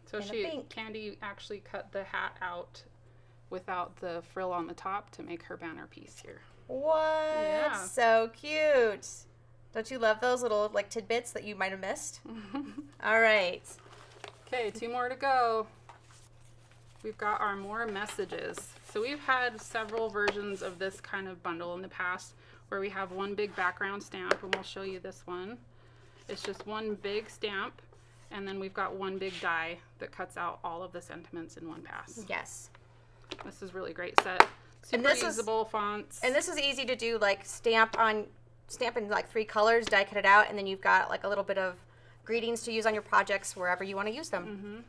So Candy actually cut the hat out without the frill on the top to make her banner piece here. What? Yeah. So cute. Don't you love those little like tidbits that you might have missed? All right. Okay, 2 more to go. We've got our more messages. So we've had several versions of this kind of bundle in the past where we have one big background stamp, and we'll show you this one. It's just one big stamp, and then we've got one big die that cuts out all of the sentiments in one pass. Yes. This is really great set. Super this usable fonts. And this is easy to do, like stamp in like 3 colors, die cut it out, and then you've got like a little bit of greetings to use on your projects wherever you want to use them.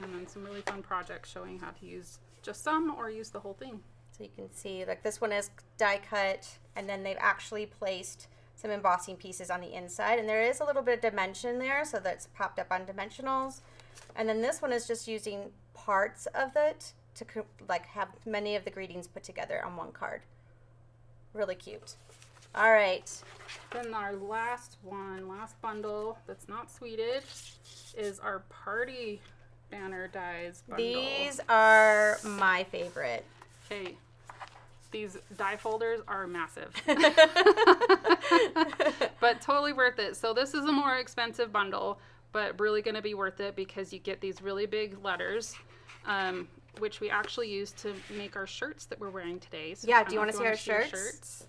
And then some really fun projects showing how to use just some or use the whole thing. So you can see like this one is die cut, and then they've actually placed some embossing pieces on the inside, and there is a little bit of dimension there, so that's popped up on dimensionals. And then this one is just using parts of it to like have many of the greetings put together on one card. Really cute. All right. Then our last bundle that's not sweeted is our party banner dies bundle. These are my favorite. Okay, these die folders are massive. But totally worth it. So this is a more expensive bundle, but really going to be worth it because you get these really big letters, which we actually use to make our shirts that we're wearing today. So Yeah, do you want to see our shirts?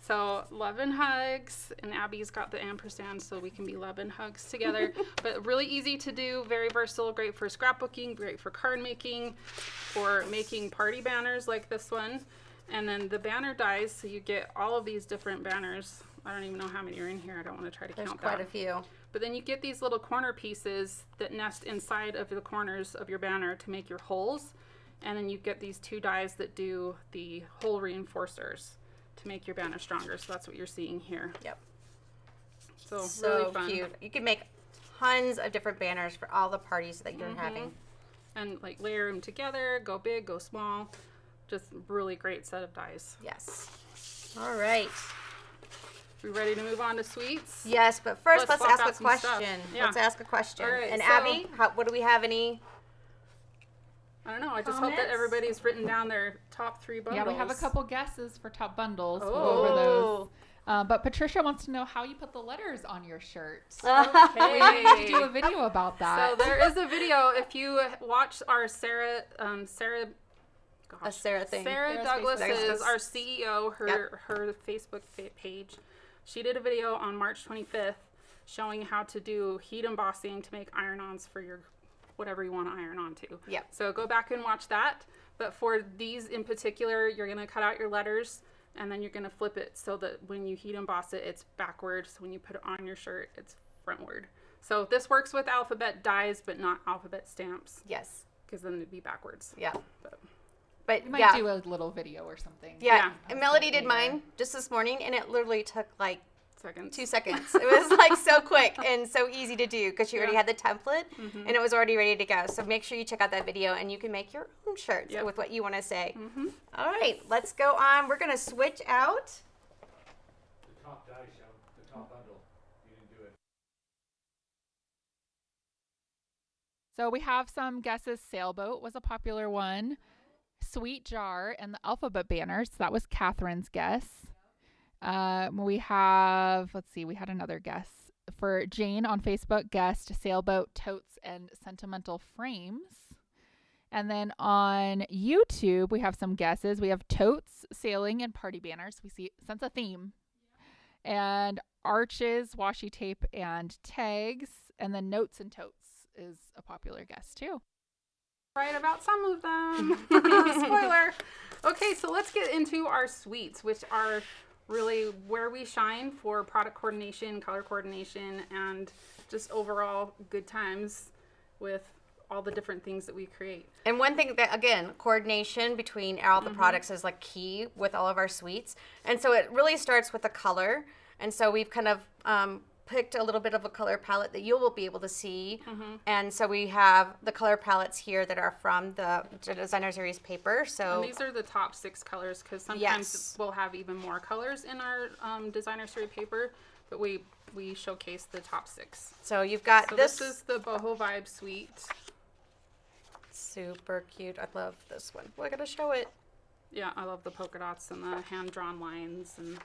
So love and hugs, and Abby's got the ampersand so we can be love and hugs together. But really easy to do, very versatile, great for scrapbooking, great for card making, for making party banners like this one. And then the banner dies, so you get all of these different banners. I don't even know how many are in here. I don't want to try to count them. There's quite a few. But then you get these little corner pieces that nest inside of the corners of your banner to make your holes. And then you get these 2 dies that do the hole reinforcers to make your banner stronger. So that's what you're seeing here. Yep. So So really fun. cute. You can make tons of different banners for all the parties that you're having. And like layer them together, go big, go small. Just really great set of dies. Yes. All right. We ready to move on to sweets? Yes, but first let's swap ask out a some stuff. question. Yeah. Let's ask a question. All right, and so- Abby, what do we have? Any? I don't know. I just hope that Comments? everybody's written down their top 3 bundles. Yeah, we have a couple guesses for top bundles. We'll Oh. go over those. But Patricia wants to know how you put the letters on your shirt. Okay. We need to do a video about that. So there is a video. If you watch our Sarah A Sarah thing. Sarah Sarah's Douglas Facebook. is our CEO, her Facebook page. She did a video on March 25th showing how to do heat embossing to make iron-ons for your whatever you want to iron on to. Yep. So go back and watch that. But for these in particular, you're going to cut out your letters and then you're going to flip it so that when you heat emboss it, it's backwards. So when you put it on your shirt, it's frontward. So this works with alphabet dies, but not alphabet stamps, Yes. because then it'd be backwards. Yeah. But we might yeah. do a little video or something. Yeah. Yeah. And Melody did mine just this morning, and it literally took like seconds. 2 seconds. It was like so quick and so easy to do because she already had the template and it was already ready to go. So make sure you check out that video and you can make your own shirts Yep. with what you want to say. All right, let's go on. We're going to switch out. The top dice, the top bundle. You didn't do it. So we have some guesses. Sailboat was a popular one. Sweet Jar and the alphabet banners. That was Catherine's guess. We have, let's see, we had another guess. For Jane on Facebook, guessed Sailboat, Totes, and Sentimental Frames. And then on YouTube, we have some guesses. We have Totes, Sailing, and Party Banners. We see, sense a theme. And Arches, Washi Tape, and Tags. And then Notes and Totes is a popular guest too. Right about some of them. Spoiler. Okay, so let's get into our suites, which are really where we shine for product coordination, color coordination, and just overall good times with all the different things that we create. And one thing that, again, coordination between all the products is like key with all of our suites. And so it really starts with the color. And so we've kind of picked a little bit of a color palette that you will be able to see. And so we have the color palettes here that are from the Designer Series paper. So And these are the top 6 colors, because sometimes Yes. we'll have even more colors in our Designer Series paper, but we showcase the top 6. So you've got So this. this is the Boho Vibe Suite. Super cute. I love this one. We're going to show it. Yeah, I love the polka dots and the hand-drawn lines. And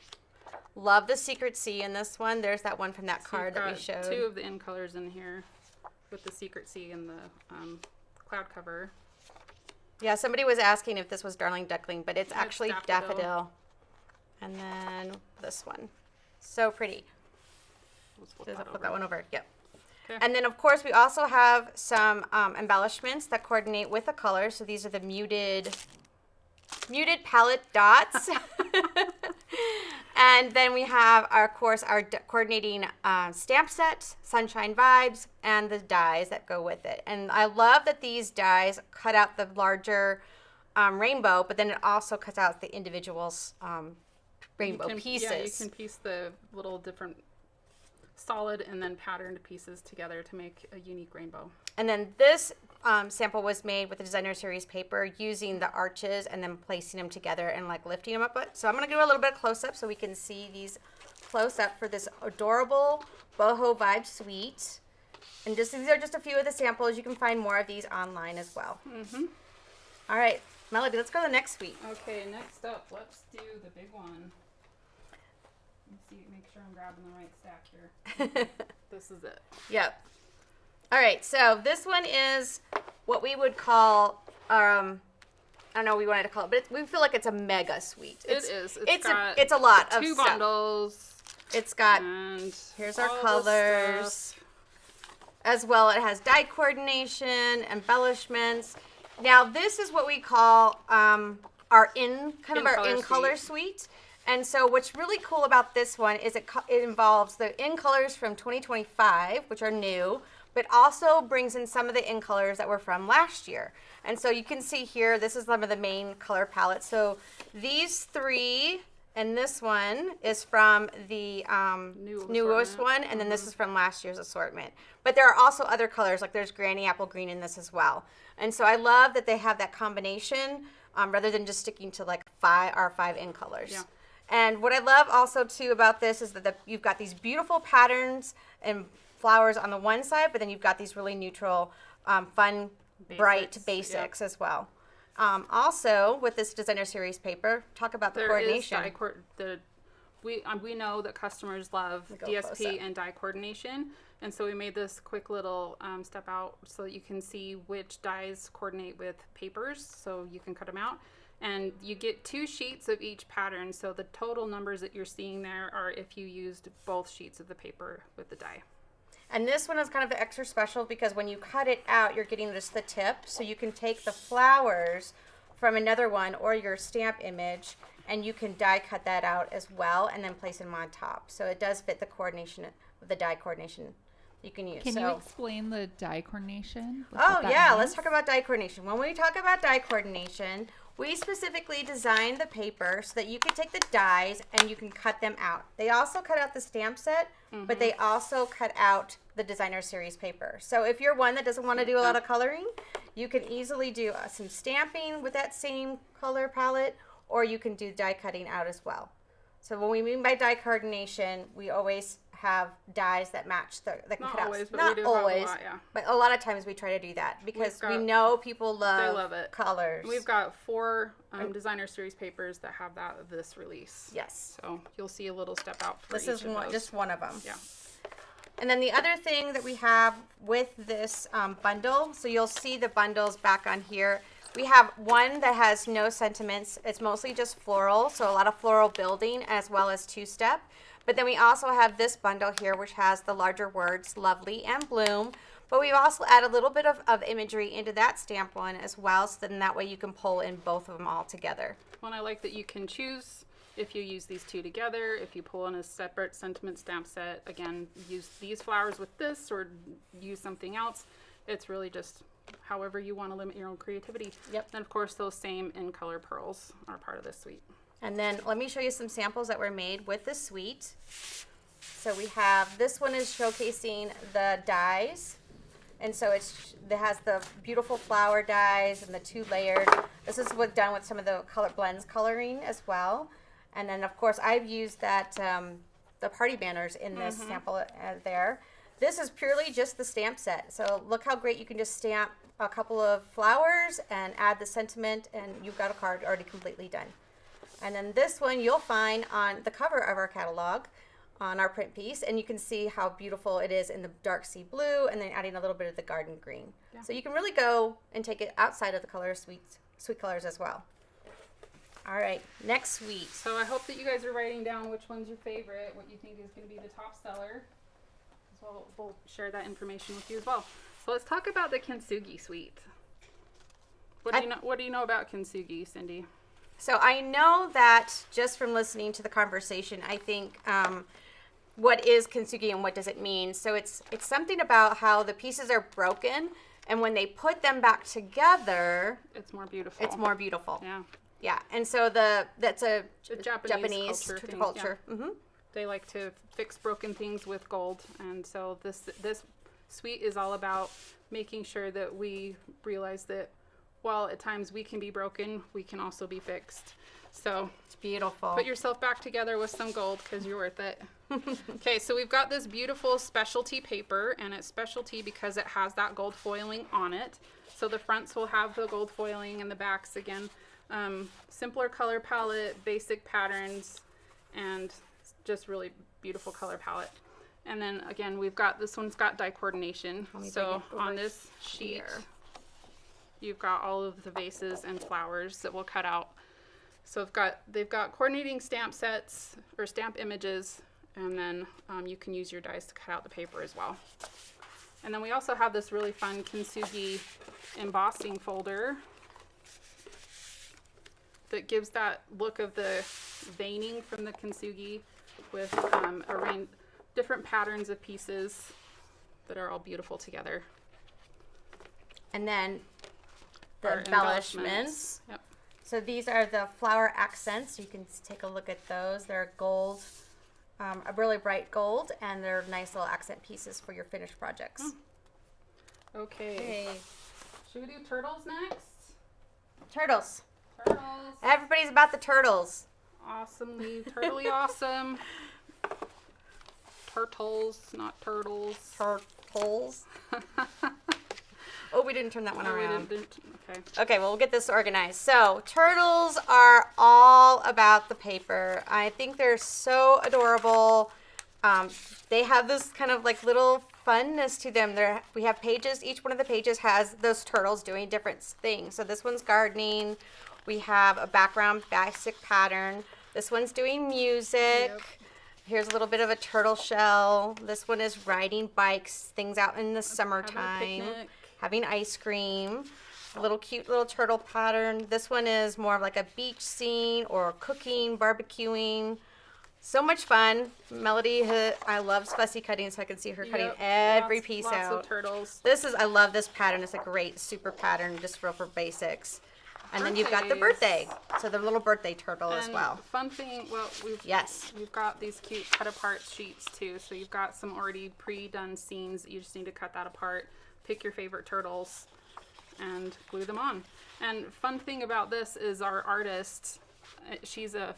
Love the Secret C in this one. There's that one from that so card you've that we got showed. 2 of the in colors in here with the Secret C and the cloud cover. Yeah, somebody was asking if this was Darling Duckling, but it's It's actually Daffodil. Daffodil. And then this one. So pretty. Let's flip Just that put over. that one over. Yep. Okay. And then, of course, we also have some embellishments that coordinate with the color. So these are the muted palette dots. And then we have, of course, our coordinating stamp set, Sunshine Vibes, and the dies that go with it. And I love that these dies cut out the larger rainbow, but then it also cuts out the individuals rainbow pieces. Yeah, you can piece the little different solid and then patterned pieces together to make a unique rainbow. And then this sample was made with the Designer Series paper using the arches and then placing them together and like lifting them up. So I'm going to do a little bit close up so we can see these close up for this adorable Boho Vibe Suite. And these are just a few of the samples. You can find more of these online as well. All right, Melody, let's go to the next suite. Okay, next up, let's do the big one. Let's see, make sure I'm grabbing the right stack here. This is it. Yep. All right, so this one is what we would call, I don't know what we wanted to call it, but we feel like it's a mega suite. It is. It's got a lot of 2 stuff. bundles. It's got, And here's our all the colors. stuff. As well, it has die coordination, embellishments. Now, this is what we call our in-color suite. And so what's really cool about this one is it involves the in-colors from 2025, which are new, but also brings in some of the in-colors that were from last year. And so you can see here, this is some of the main color palettes. So these 3 and this one is from the newest one, and then this is from last year's assortment. But there are also other colors, like there's Granny Apple Green in this as well. And so I love that they have that combination rather than just sticking to like 5 in colors. Yeah. And what I love also too about this is that you've got these beautiful patterns and flowers on the one side, but then you've got these really neutral, fun, bright basics as well. Also, with this Designer Series paper, talk about the coordination. We know that customers love Go close DSP up. and die coordination, and so we made this quick little step out so that you can see which dies coordinate with papers, so you can cut them out. And you get 2 sheets of each pattern, so the total numbers that you're seeing there are if you used both sheets of the paper with the die. And this one is kind of extra special because when you cut it out, you're getting just the tip. So you can take the flowers from another one or your stamp image, and you can die cut that out as well and then place them on top. So it does fit the coordination, the die coordination you can use. Can you explain the die coordination? Oh yeah, let's talk about die coordination. When we talk about die coordination, we specifically designed the paper so that you can take the dies and you can cut them out. They also cut out the stamp set, but they also cut out the Designer Series paper. So if you're one that doesn't want to do a lot of coloring, you can easily do some stamping with that same color palette, or you can do die cutting out as well. So when we mean by die coordination, we always have dies that match that can Not cut always, out. but Not we do have a always, lot, yeah. but a lot of times we try to do that because we got- know people They love it. colors. We've got 4 Designer Series papers that have this release. Yes. So you'll see a little step out for This each is of those. just one of them. Yeah. And then the other thing that we have with this bundle, so you'll see the bundles back on here. We have one that has no sentiments. It's mostly just floral, so a lot of floral building as well as 2-step. But then we also have this bundle here, which has the larger words, lovely and bloom. But we've also added a little bit of imagery into that stamp one as well, so then that way you can pull in both of them all together. Well, I like that you can choose if you use these two together, if you pull in a separate sentiment stamp set, again, use these flowers with this or use something else. It's really just however you want to limit your own creativity. Yep. And of course, those same in color pearls are part of this suite. And then let me show you some samples that were made with the suite. So we have, this one is showcasing the dies. And so it has the beautiful flower dies and the 2 layered. This is what done with some of the color blends coloring as well. And then of course I've used that, the party banners in this sample there. This is purely just the stamp set. So look how great you can just stamp a couple of flowers and add the sentiment and you've got a card already completely done. And then this one you'll find on the cover of our catalog on our print piece, and you can see how beautiful it is in the dark sea blue and then adding a little bit of the garden green. Yeah. So you can really go and take it outside of the color sweet colors as well. All right, next suite. So I hope that you guys are writing down which one's your favorite, what you think is going to be the top seller. So we'll share that information with you as well. So let's talk about the kintsugi suite. What do you know about kintsugi, Cindy? So I know that just from listening to the conversation, I think what is kintsugi and what does it mean? So it's something about how the pieces are broken, and when they put them back together, It's more beautiful. it's more beautiful. Yeah. Yeah, and so that's a Japanese culture thing, culture. yeah. Mm-hmm. They like to fix broken things with gold, and so this suite is all about making sure that we realize that while at times we can be broken, we can also be fixed. So It's beautiful. put yourself back together with some gold because you're worth it. Okay, so we've got this beautiful specialty paper, and it's specialty because it has that gold foiling on it. So the fronts will have the gold foiling and the backs again. Simpler color palette, basic patterns, and just really beautiful color palette. And then again, we've got, this one's got die coordination. So on this sheet, here. you've got all of the vases and flowers that we'll cut out. So they've got coordinating stamp sets or stamp images, and then you can use your dies to cut out the paper as well. And then we also have this really fun kintsugi embossing folder that gives that look of the veining from the kintsugi with different patterns of pieces that are all beautiful together. And then the Our embellishments. Yep. So these are the flower accents. You can take a look at those. They're gold, a really bright gold, and they're nice little accent pieces for your finished projects. Okay. Okay. Should we do turtles next? Turtles. Turtles. Everybody's about the turtles. Awesomely, turtly awesome. Turtles, not turtles. Turtles. Oh, we didn't turn that one Oh, we around. didn't. Okay. Okay, well, we'll get this organized. So, turtles are all about the paper. I think they're so adorable. They have this kind of like little funness to them. We have pages. Each one of the pages has those turtles doing different things. So this one's gardening. We have a background basic pattern. This one's doing music. Yep. Here's a little bit of a turtle shell. This one is riding bikes, things out in the Having a summertime. picnic. Having ice cream. A little cute little turtle pattern. This one is more of like a beach scene or cooking, barbecuing. So much fun. Melody, I love fussy cutting, so I can see her cutting Yep. every Lots- piece lots out. of turtles. I love this pattern. It's a great super pattern just for basics. And then you've got the birthday. So the little birthday turtle as And well. Fun thing, well, Yes. we've got these cute cut apart sheets too. So you've got some already pre-done scenes. You just need to cut that apart. Pick your favorite turtles and glue them on. And fun thing about this is our artist, she's a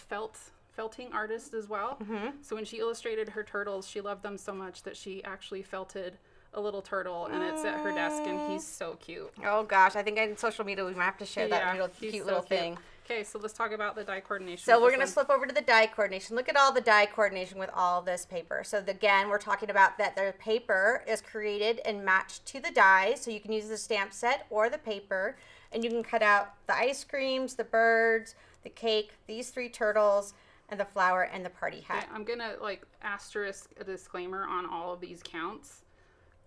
felting artist as well. So when she illustrated her turtles, she loved them so much that she actually felted a little turtle, and it's at her desk, and he's so cute. Oh gosh, I think on social media we might have to share that little he's cute so little thing. Okay, so let's talk about the die coordination. So with we're this going to one. slip over to the die coordination. Look at all the die coordination with all this paper. So again, we're talking about that the paper is created and matched to the die. So you can use the stamp set or the paper, and you can cut out the ice creams, the birds, the cake, these 3 turtles, and the flower and the party hat. Okay, I'm gonna like asterisk a disclaimer on all of these counts.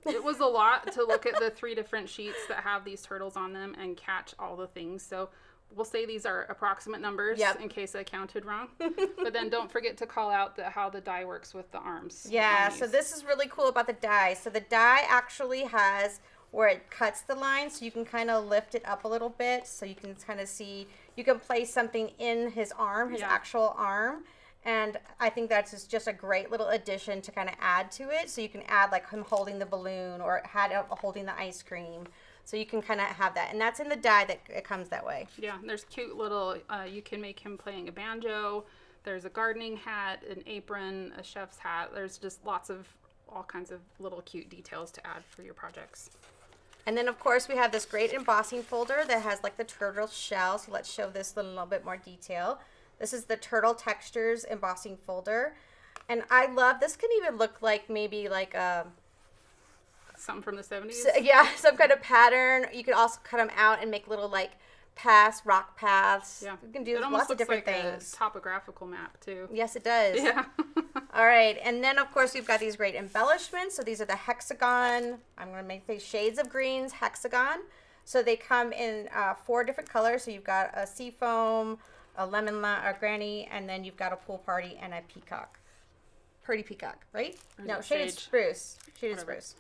it was a lot to look at the 3 different sheets that have these turtles on them and catch all the things. So we'll say these are approximate numbers in case I counted wrong. But then don't forget to call out how the die works with the arms. Yeah, so this is really cool about the die. So the die actually has where it cuts the line, so you can kind of lift it up a little bit, so you can kind of see, you can place something in his arm, his actual arm. And I think that's just a great little addition to kind of add to it. So you can add like him holding the balloon or holding the ice cream. So you can kind of have that. And that's in the die that it comes that way. Yeah, there's cute little, you can make him playing a banjo. There's a gardening hat, an apron, a chef's hat. There's just all kinds of little cute details to add for your projects. And then of course we have this great embossing folder that has like the turtle shell. So let's show this in a little bit more detail. This is the Turtle Textures embossing folder. And I love, this can even look like maybe like a... something from the 70s? Yeah, some kind of pattern. You can also cut them out and make little like rock paths. Yeah. You can do it lots of different like things. A topographical map too. Yes, it does. Yeah. All right, and then of course we've got these great embellishments. So these are the hexagon, I'm going to make these shades of greens hexagon. So they come in 4 different colors. So you've got a seafoam, a a granny, and then you've got a pool party and a peacock. Pretty peacock, right? No, shaded spruce. Shaded spruce.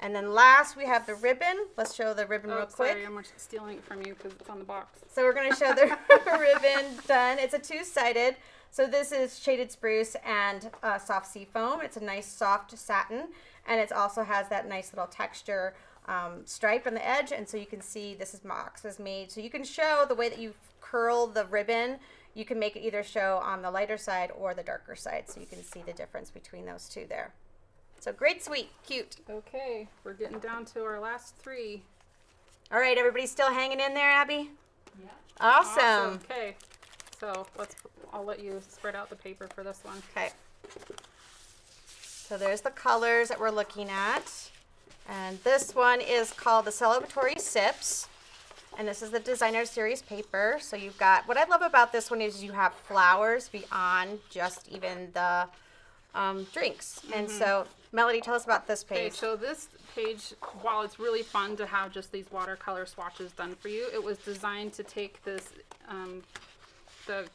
And then last we have the ribbon. Let's show the ribbon real quick. Sorry, I'm stealing it from you because it's on the box. So we're going to show the ribbon done. It's a 2-sided. So this is shaded spruce and soft sea foam. It's a nice soft satin, and it also has that nice little texture stripe on the edge. And so you can see this is box is made. So you can show the way that you curl the ribbon. You can make it either show on the lighter side or the darker side. So you can see the difference between those two there. So great, sweet, cute. Okay, we're getting down to our last 3. All right, everybody still hanging in there, Abby? Yeah. Awesome. Okay, so I'll let you spread out the paper for this one. Okay. So there's the colors that we're looking at. And this one is called the Celebratory Sips. And this is the Designer Series paper. So you've got, what I love about this one is you have flowers beyond just even the drinks. And so, Melody, tell us about this page. Okay, so this page, while it's really fun to have just these watercolor swatches done for you, it was designed to take this, the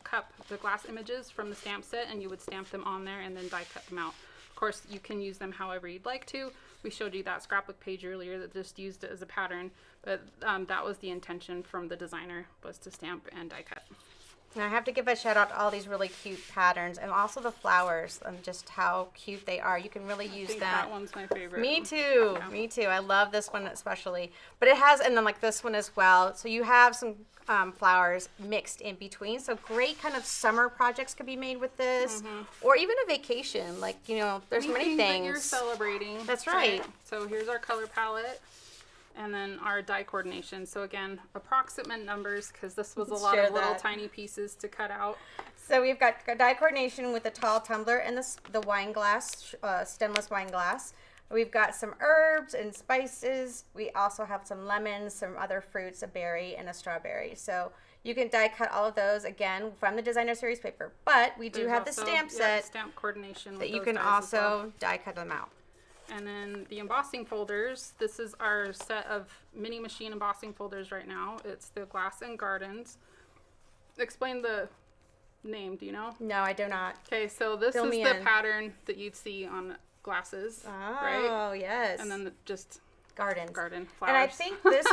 glass images from the stamp set, and you would stamp them on there and then die cut them out. Of course, you can use them however you'd like to. We showed you that scrapbook page earlier that just used it as a pattern, but that was the intention from the designer, was to stamp and die cut. And I have to give a shout out to all these really cute patterns and also the flowers and just how cute they are. You can really use That one's my favorite. Me too. Yeah. Me too. I love this one especially. But it has, and then like this one as well. So you have some flowers mixed in between. So great kind of summer projects could be made with this, or even a vacation. Like, you know, there's many things that you're celebrating. That's right. So here's our color palette. And then our die coordination. So again, approximate numbers, because this was a lot of little tiny pieces to cut out. So we've got die coordination with the tall tumbler and the wine glass, stemless wine glass. We've got some herbs and spices. We also have some lemons, some other fruits, a berry and a strawberry. So you can die cut all of those, again, from the Designer Series paper. But we do have the stamp set stamp coordination that you can also die cut them out. And then the embossing folders, this is our set of mini machine embossing folders right now. It's the Glass and Gardens. Explain the name, do you know? No, I do not. Okay, so this is the pattern that you'd see on glasses, right? Oh, yes. And then just garden flowers. And I think this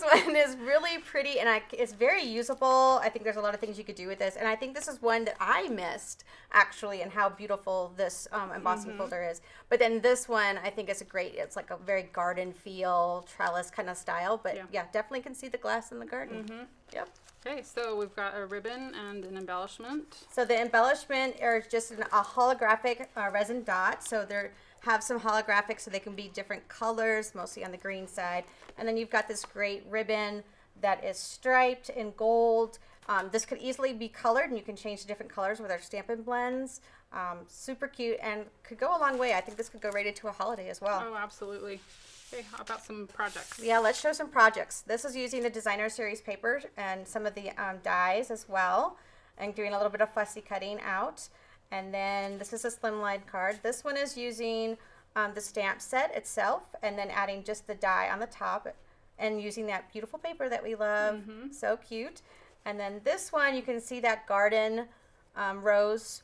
one is really pretty, and it's very usable. I think there's a lot of things you could do with this, and I think this is one that I missed actually, and how beautiful this embossing folder is. But then this one, I think is it's like a very garden feel, trellis kind of style. But yeah, definitely can see the glass in the garden. Yep. Okay, so we've got a ribbon and an embellishment. So the embellishment are just a holographic resin dot. So they're have some holographic, so they can be different colors, mostly on the green side. And then you've got this great ribbon that is striped in gold. This could easily be colored, and you can change the different colors with our Stampin' Blends. Super cute, and could go a long way. I think this could go right into a holiday as well. Oh, absolutely. Okay, how about some projects? Yeah, let's show some projects. This is using the Designer Series paper and some of the dies as well, and doing a little bit of fussy cutting out. And then this is a slimline card. This one is using the stamp set itself and then adding just the die on the top and using that beautiful paper that we love. So cute. And then this one, you can see that garden rose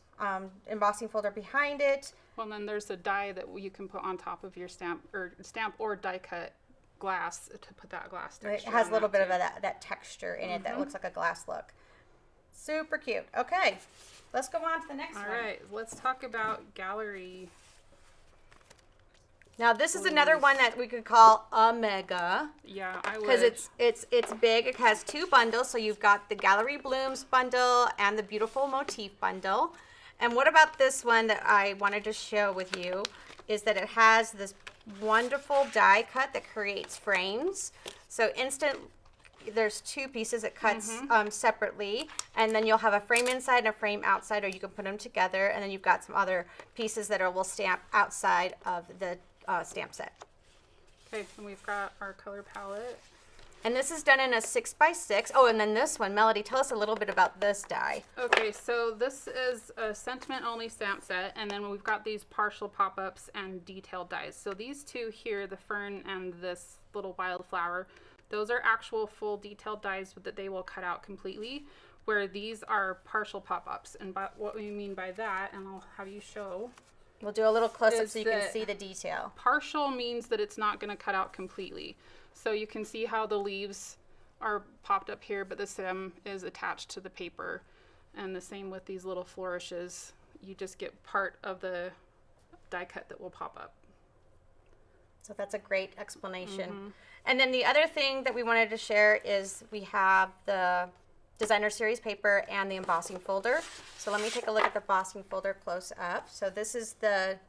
embossing folder behind it. Well, and then there's a die that you can put on top of your stamp or die cut glass to put that glass It texture. has on a little that bit of too. that texture in it that looks like a glass look. Super cute. Okay, let's go on to the next one. All right, let's talk about gallery. Now this is another one that we could call a mega Yeah, I would. because it's big. It has 2 bundles, so you've got the Gallery Blooms bundle and the Beautiful Motif bundle. And what about this one that I wanted to show with you is that it has this wonderful die cut that creates frames. So there's 2 pieces it cuts separately, and then you'll have a frame inside and a frame outside, or you can put them together, and then you've got some other pieces that will stamp outside of the stamp set. Okay, and we've got our color palette. And this is done in a 6x6. Oh, and then this one, Melody, tell us a little bit about this die. Okay, so this is a sentiment only stamp set, and then we've got these partial pop-ups and detailed dies. So these 2 here, the fern and this little wildflower, those are actual full detailed dies that they will cut out completely, where these are partial pop-ups. And what we mean by that, and I'll have you show. We'll do a little close-up Is so you can that- see the detail. Partial means that it's not going to cut out completely. So you can see how the leaves are popped up here, but the stem is attached to the paper. And the same with these little flourishes. You just get part of the die cut that will pop up. So that's a great explanation. And then the other thing that we wanted to share is we have the designer series paper and the embossing folder. So let me take a look at the embossing folder close up. So this is the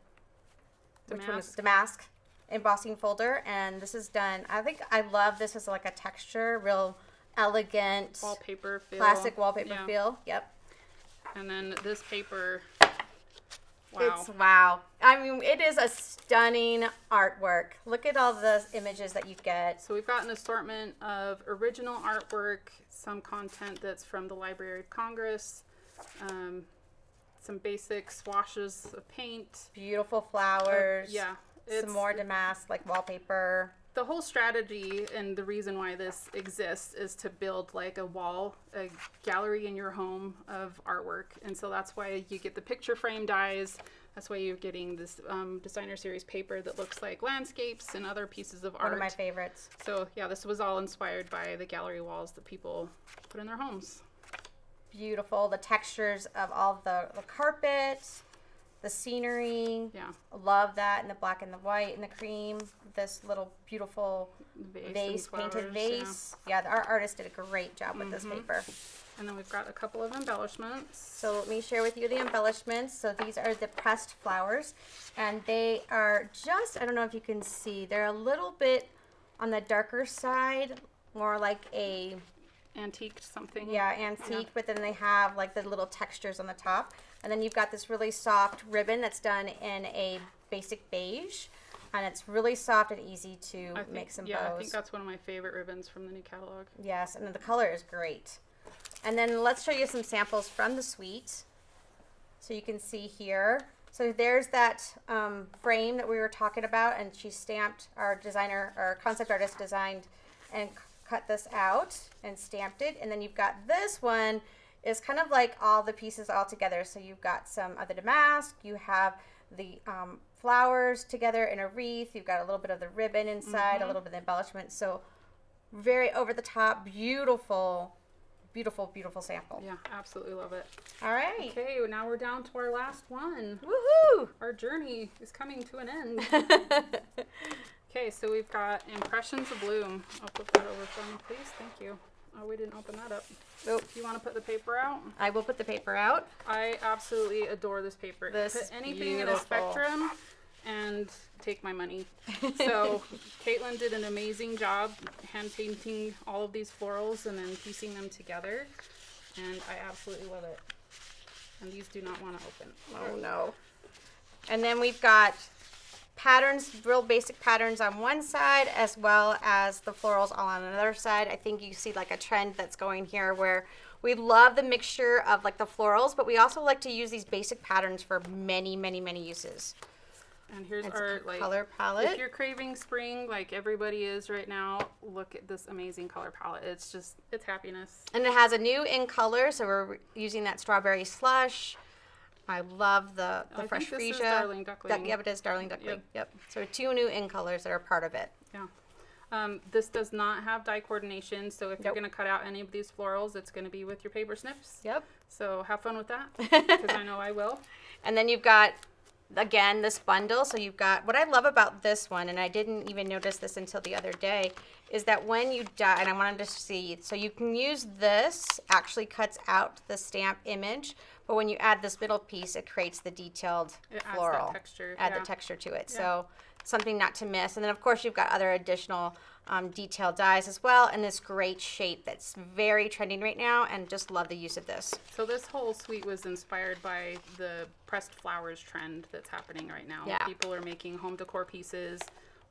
damask embossing folder, and this is done. I love this as like a texture, real elegant Wallpaper feel. plastic wallpaper Yeah. feel. Yep. And then this paper, wow. It's wow. I mean, it is a stunning artwork. Look at all the images that you get. So we've got an assortment of original artwork, some content that's from the Library of Congress, some basic swashes of paint. Beautiful flowers. Yeah. Some more damask, like wallpaper. The whole strategy and the reason why this exists is to build like a gallery in your home of artwork. And so that's why you get the picture frame dies. That's why you're getting this designer series paper that looks like landscapes and other pieces of art. One of my favorites. So yeah, this was all inspired by the gallery walls that people put in their homes. Beautiful. The textures of all the carpet, the scenery. Yeah. Love that. And the black and the white and the cream. This little beautiful vase, and painted flowers, vase. Yeah, our artist did a great job with this paper. And then we've got a couple of embellishments. So let me share with you the embellishments. So these are the pressed flowers, and they are just, I don't know if you can see, they're a little bit on the darker side, more like a, Antique something. yeah, antique, but then they have like the little textures on the top. And then you've got this really soft ribbon that's done in a basic beige, and it's really soft and easy to make some bows. I think that's one of my favorite ribbons from the new catalog. Yes, and then the color is great. And then let's show you some samples from the suite. So you can see here. So there's that frame that we were talking about, and she stamped, our concept artist designed and cut this out and stamped it. And then you've got this one is kind of like all the pieces all together. So you've got some of the damask, you have the flowers together in a wreath, you've got a little bit of the ribbon inside, a little bit of the embellishment. So very over the top, beautiful, beautiful, beautiful sample. Yeah, absolutely love it. All right. Okay, now we're down to our last one. Woohoo! Our journey is coming to an end. Okay, so we've got Impressions of Bloom. I'll put that over for me, please. Thank you. Oh, we didn't open that up. Nope. You want to put the paper out? I will put the paper out. I absolutely adore this paper. This Put is anything in a beautiful. spectrum and take my money. So Caitlin did an amazing job hand painting all of these florals and then piecing them together. And I absolutely love it. And these do not want to open. Oh no. And then we've got patterns, real basic patterns on one side, as well as the florals all on another side. I think you see like a trend that's going here where we love the mixture of like the florals, but we also like to use these basic patterns for many, many, many uses. And here's It's our a color palette. If you're craving spring like everybody is right now, look at this amazing color palette. It's happiness. And it has a new in color, so we're using that strawberry slush. I love the I fresh think this is freesia. Darling Duckling. Yep, it is Darling Duckling. Yep. So 2 new in colors that are part of it. Yeah. This does not have die coordination, so if you're Nope. going to cut out any of these florals, it's going to be with your paper snips. Yep. So have fun with that, because I know I will. And then you've got, again, this bundle. So you've got, what I love about this one, and I didn't even notice this until the other day, is that when you die, and I wanted to see, so you can use this, actually cuts out the stamp image, but when you add this middle piece, it creates the detailed It adds floral. that texture. Add yeah. the texture to it. Yeah. So something not to miss. And then, of course, you've got other additional detailed dies as well, and this great shape that's very trending right now, and just love the use of this. So this whole suite was inspired by the pressed flowers trend that's happening right now. Yeah. People are making home decor pieces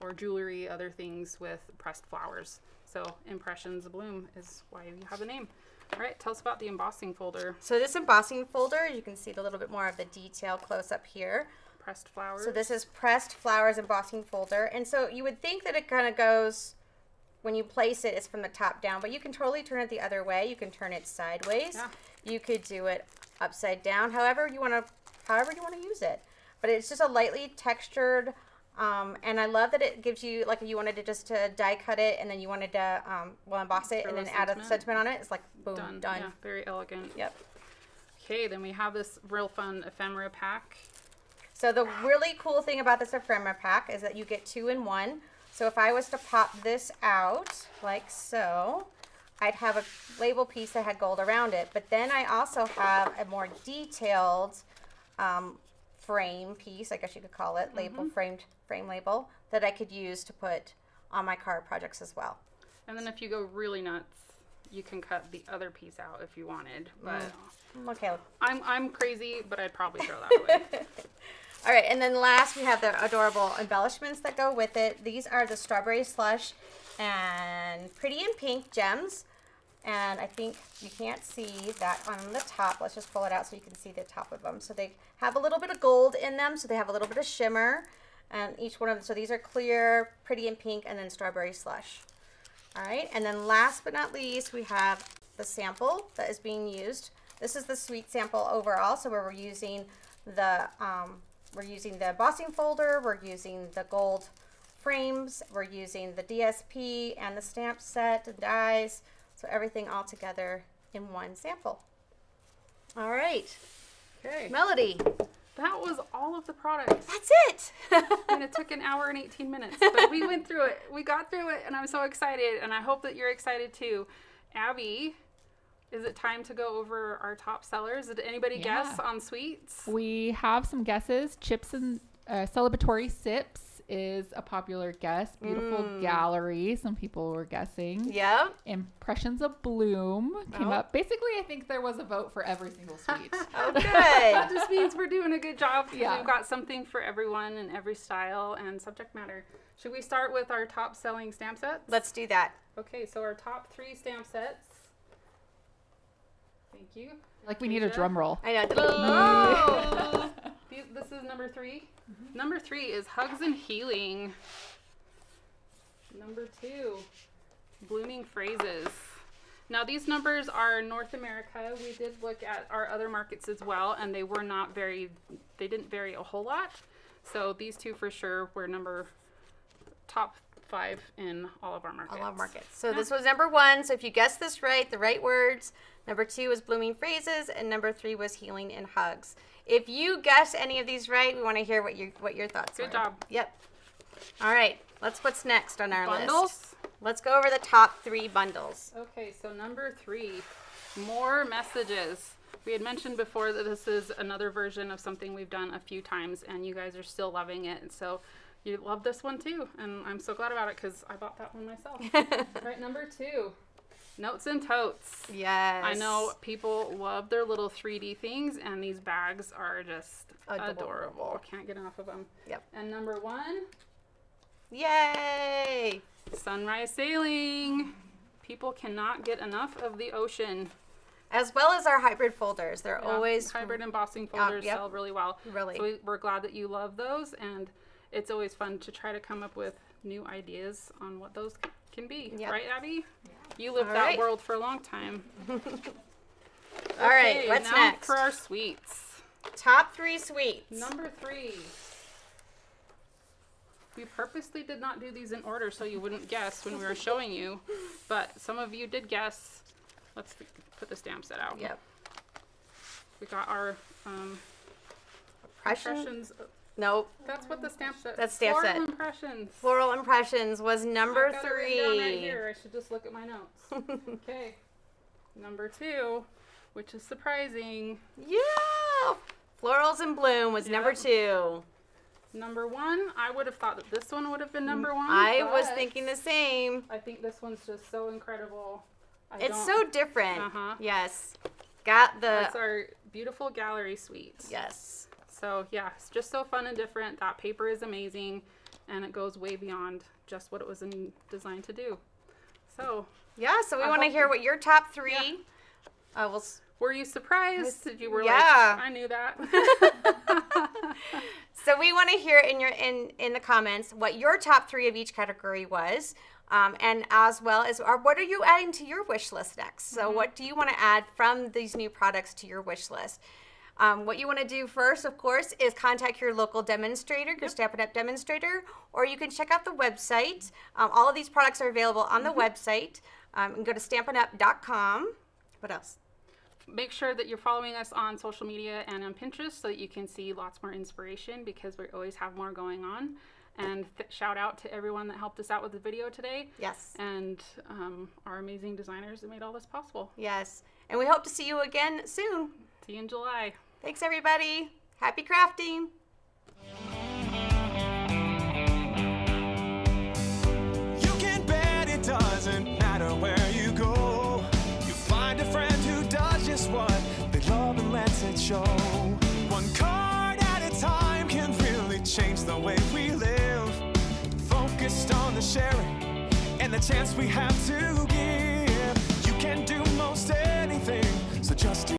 or jewelry, other things with pressed flowers. So Impressions Bloom is why you have the name. All right, tell us about the embossing folder. So this embossing folder, you can see a little bit more of the detail close up here. Pressed flowers. So this is pressed flowers embossing folder. And so you would think that it kind of goes, when you place it, it's from the top down, but you can totally turn it the other way. You can turn it sideways. Yeah. You could do it upside down, however you want to use it. But it's just a lightly textured, and I love that it gives you, like if you wanted to just to die cut it and then you wanted to emboss it Throw and a then add a sentiment. sentiment on it, it's like boom, done. done. Yeah, very elegant. Yep. Okay, then we have this real fun ephemera pack. So the really cool thing about this ephemera pack is that you get 2 in 1. So if I was to pop this out like so, I'd have a label piece that had gold around it. But then I also have a more detailed frame piece, I guess you could call it, label frame label, that I could use to put on my card projects as well. And then if you go really nuts, you can cut the other piece out if you wanted. But Okay. I'm crazy, but I'd probably throw that away. All right, and then last we have the adorable embellishments that go with it. These are the strawberry slush and pretty in pink gems. And I think you can't see that on the top. Let's just pull it out so you can see the top of them. So they have a little bit of gold in them, so they have a little bit of shimmer. And each one of them, so these are clear, pretty in pink, and then strawberry slush. All right, and then last but not least, we have the sample that is being used. This is the suite sample overall, so we're using the embossing folder, we're using the gold frames, we're using the DSP and the stamp set and dies, so everything all together in one sample. All right, Okay. Melody, That was all of the products. that's it. And it took an hour and 18 minutes, but we went through it. We got through it, and I'm so excited, and I hope that you're excited too. Abby, is it time to go over our top sellers? Did anybody guess on sweets? We have some guesses. Chips and celebratory sips is a popular guess. Beautiful gallery. Some people were guessing. Yeah. Impressions of Bloom came Oh. up. Basically, I think there was a vote for every single sweet. Okay. That just means we're doing a good job because Yeah. we've got something for everyone and every style and subject matter. Should we start with our top selling stamp sets? Let's do that. Okay, so our top 3 stamp sets. Thank you. Like we need a drum roll. I know. Oh! This is number 3. Number 3 is Hugs and Healing. Number 2, Blooming Phrases. Now these numbers are North America. We did look at our other markets as well, and they didn't vary a whole lot. So these 2 for sure were top 5 in all of our markets. All of markets. So this was number 1. So if you guessed this right, the right words, number 2 was blooming phrases, and number 3 was healing and hugs. If you guess any of these right, we want to hear what your thoughts are. Good job. Yep. All right. What's next on our Bundles? list? Let's go over the top 3 bundles. Okay, so number 3, more messages. We had mentioned before that this is another version of something we've done a few times, and you guys are still loving it. And so you love this one too, and I'm so glad about it because I bought that one myself. Right, number 2, Notes and Totes. Yes. I know people love their little 3D things, and these bags are just adorable. Can't get enough of them. Yep. And number 1, Yay. Sunrise Sailing. People cannot get enough of the ocean. As well as our hybrid folders. They're Yeah, always hybrid embossing folders yep. sell really well. Really. So we're glad that you love those, and it's always fun to try to come up with new ideas on what those can be. Yep. Right, Abby? You lived All that right. world for a long time. All right, Okay, what's now next? for our sweets. Top 3 sweets. Number 3. We purposely did not do these in order so you wouldn't guess when we were showing you, but some of you did guess. Let's put the stamp set out. Yep. We got our impressions. Nope. That's what the stamp set. That's stamp Floral set. impressions. Floral Impressions was number I've got it written down right 3. here. I should just look at my notes. Okay. Number 2, which is surprising. Yeah. Florals in Bloom was number Yep. 2. Number 1, I would have thought that this one would have been number 1. I was but thinking the same. I think this one's just so incredible. It's so different. Uh-huh. Yes. Got the That's our beautiful gallery suite. yes. So yeah, it's just so fun and different. That paper is amazing, and it goes way beyond just what it was designed to do. So Yeah, so we I want to hope- hear what your top 3. Yeah. We'll were you surprised? Did you were Yeah. like, I knew that. So we want to hear in the comments what your top 3 of each category was, and as well as what are you adding to your wish list next? So what do you want to add from these new products to your wish list? What you want to do first, of course, is contact your local demonstrator, your Stamp It Up demonstrator, or you can check out the website. All of these products are available on the website. And go to stampitup.com. What else? Make sure that you're following us on social media and on Pinterest so that you can see lots more inspiration, because we always have more going on. And shout out to everyone that helped us out with the video today. Yes. And our amazing designers that made all this possible. Yes. And we hope to see you again soon. See you in July. Thanks, everybody. Happy crafting. You can bet it doesn't matter where you go. You find a friend who does just what they love and lets it show. One card at a time can really change the way we live. Focused on the sharing and the chance we have to give.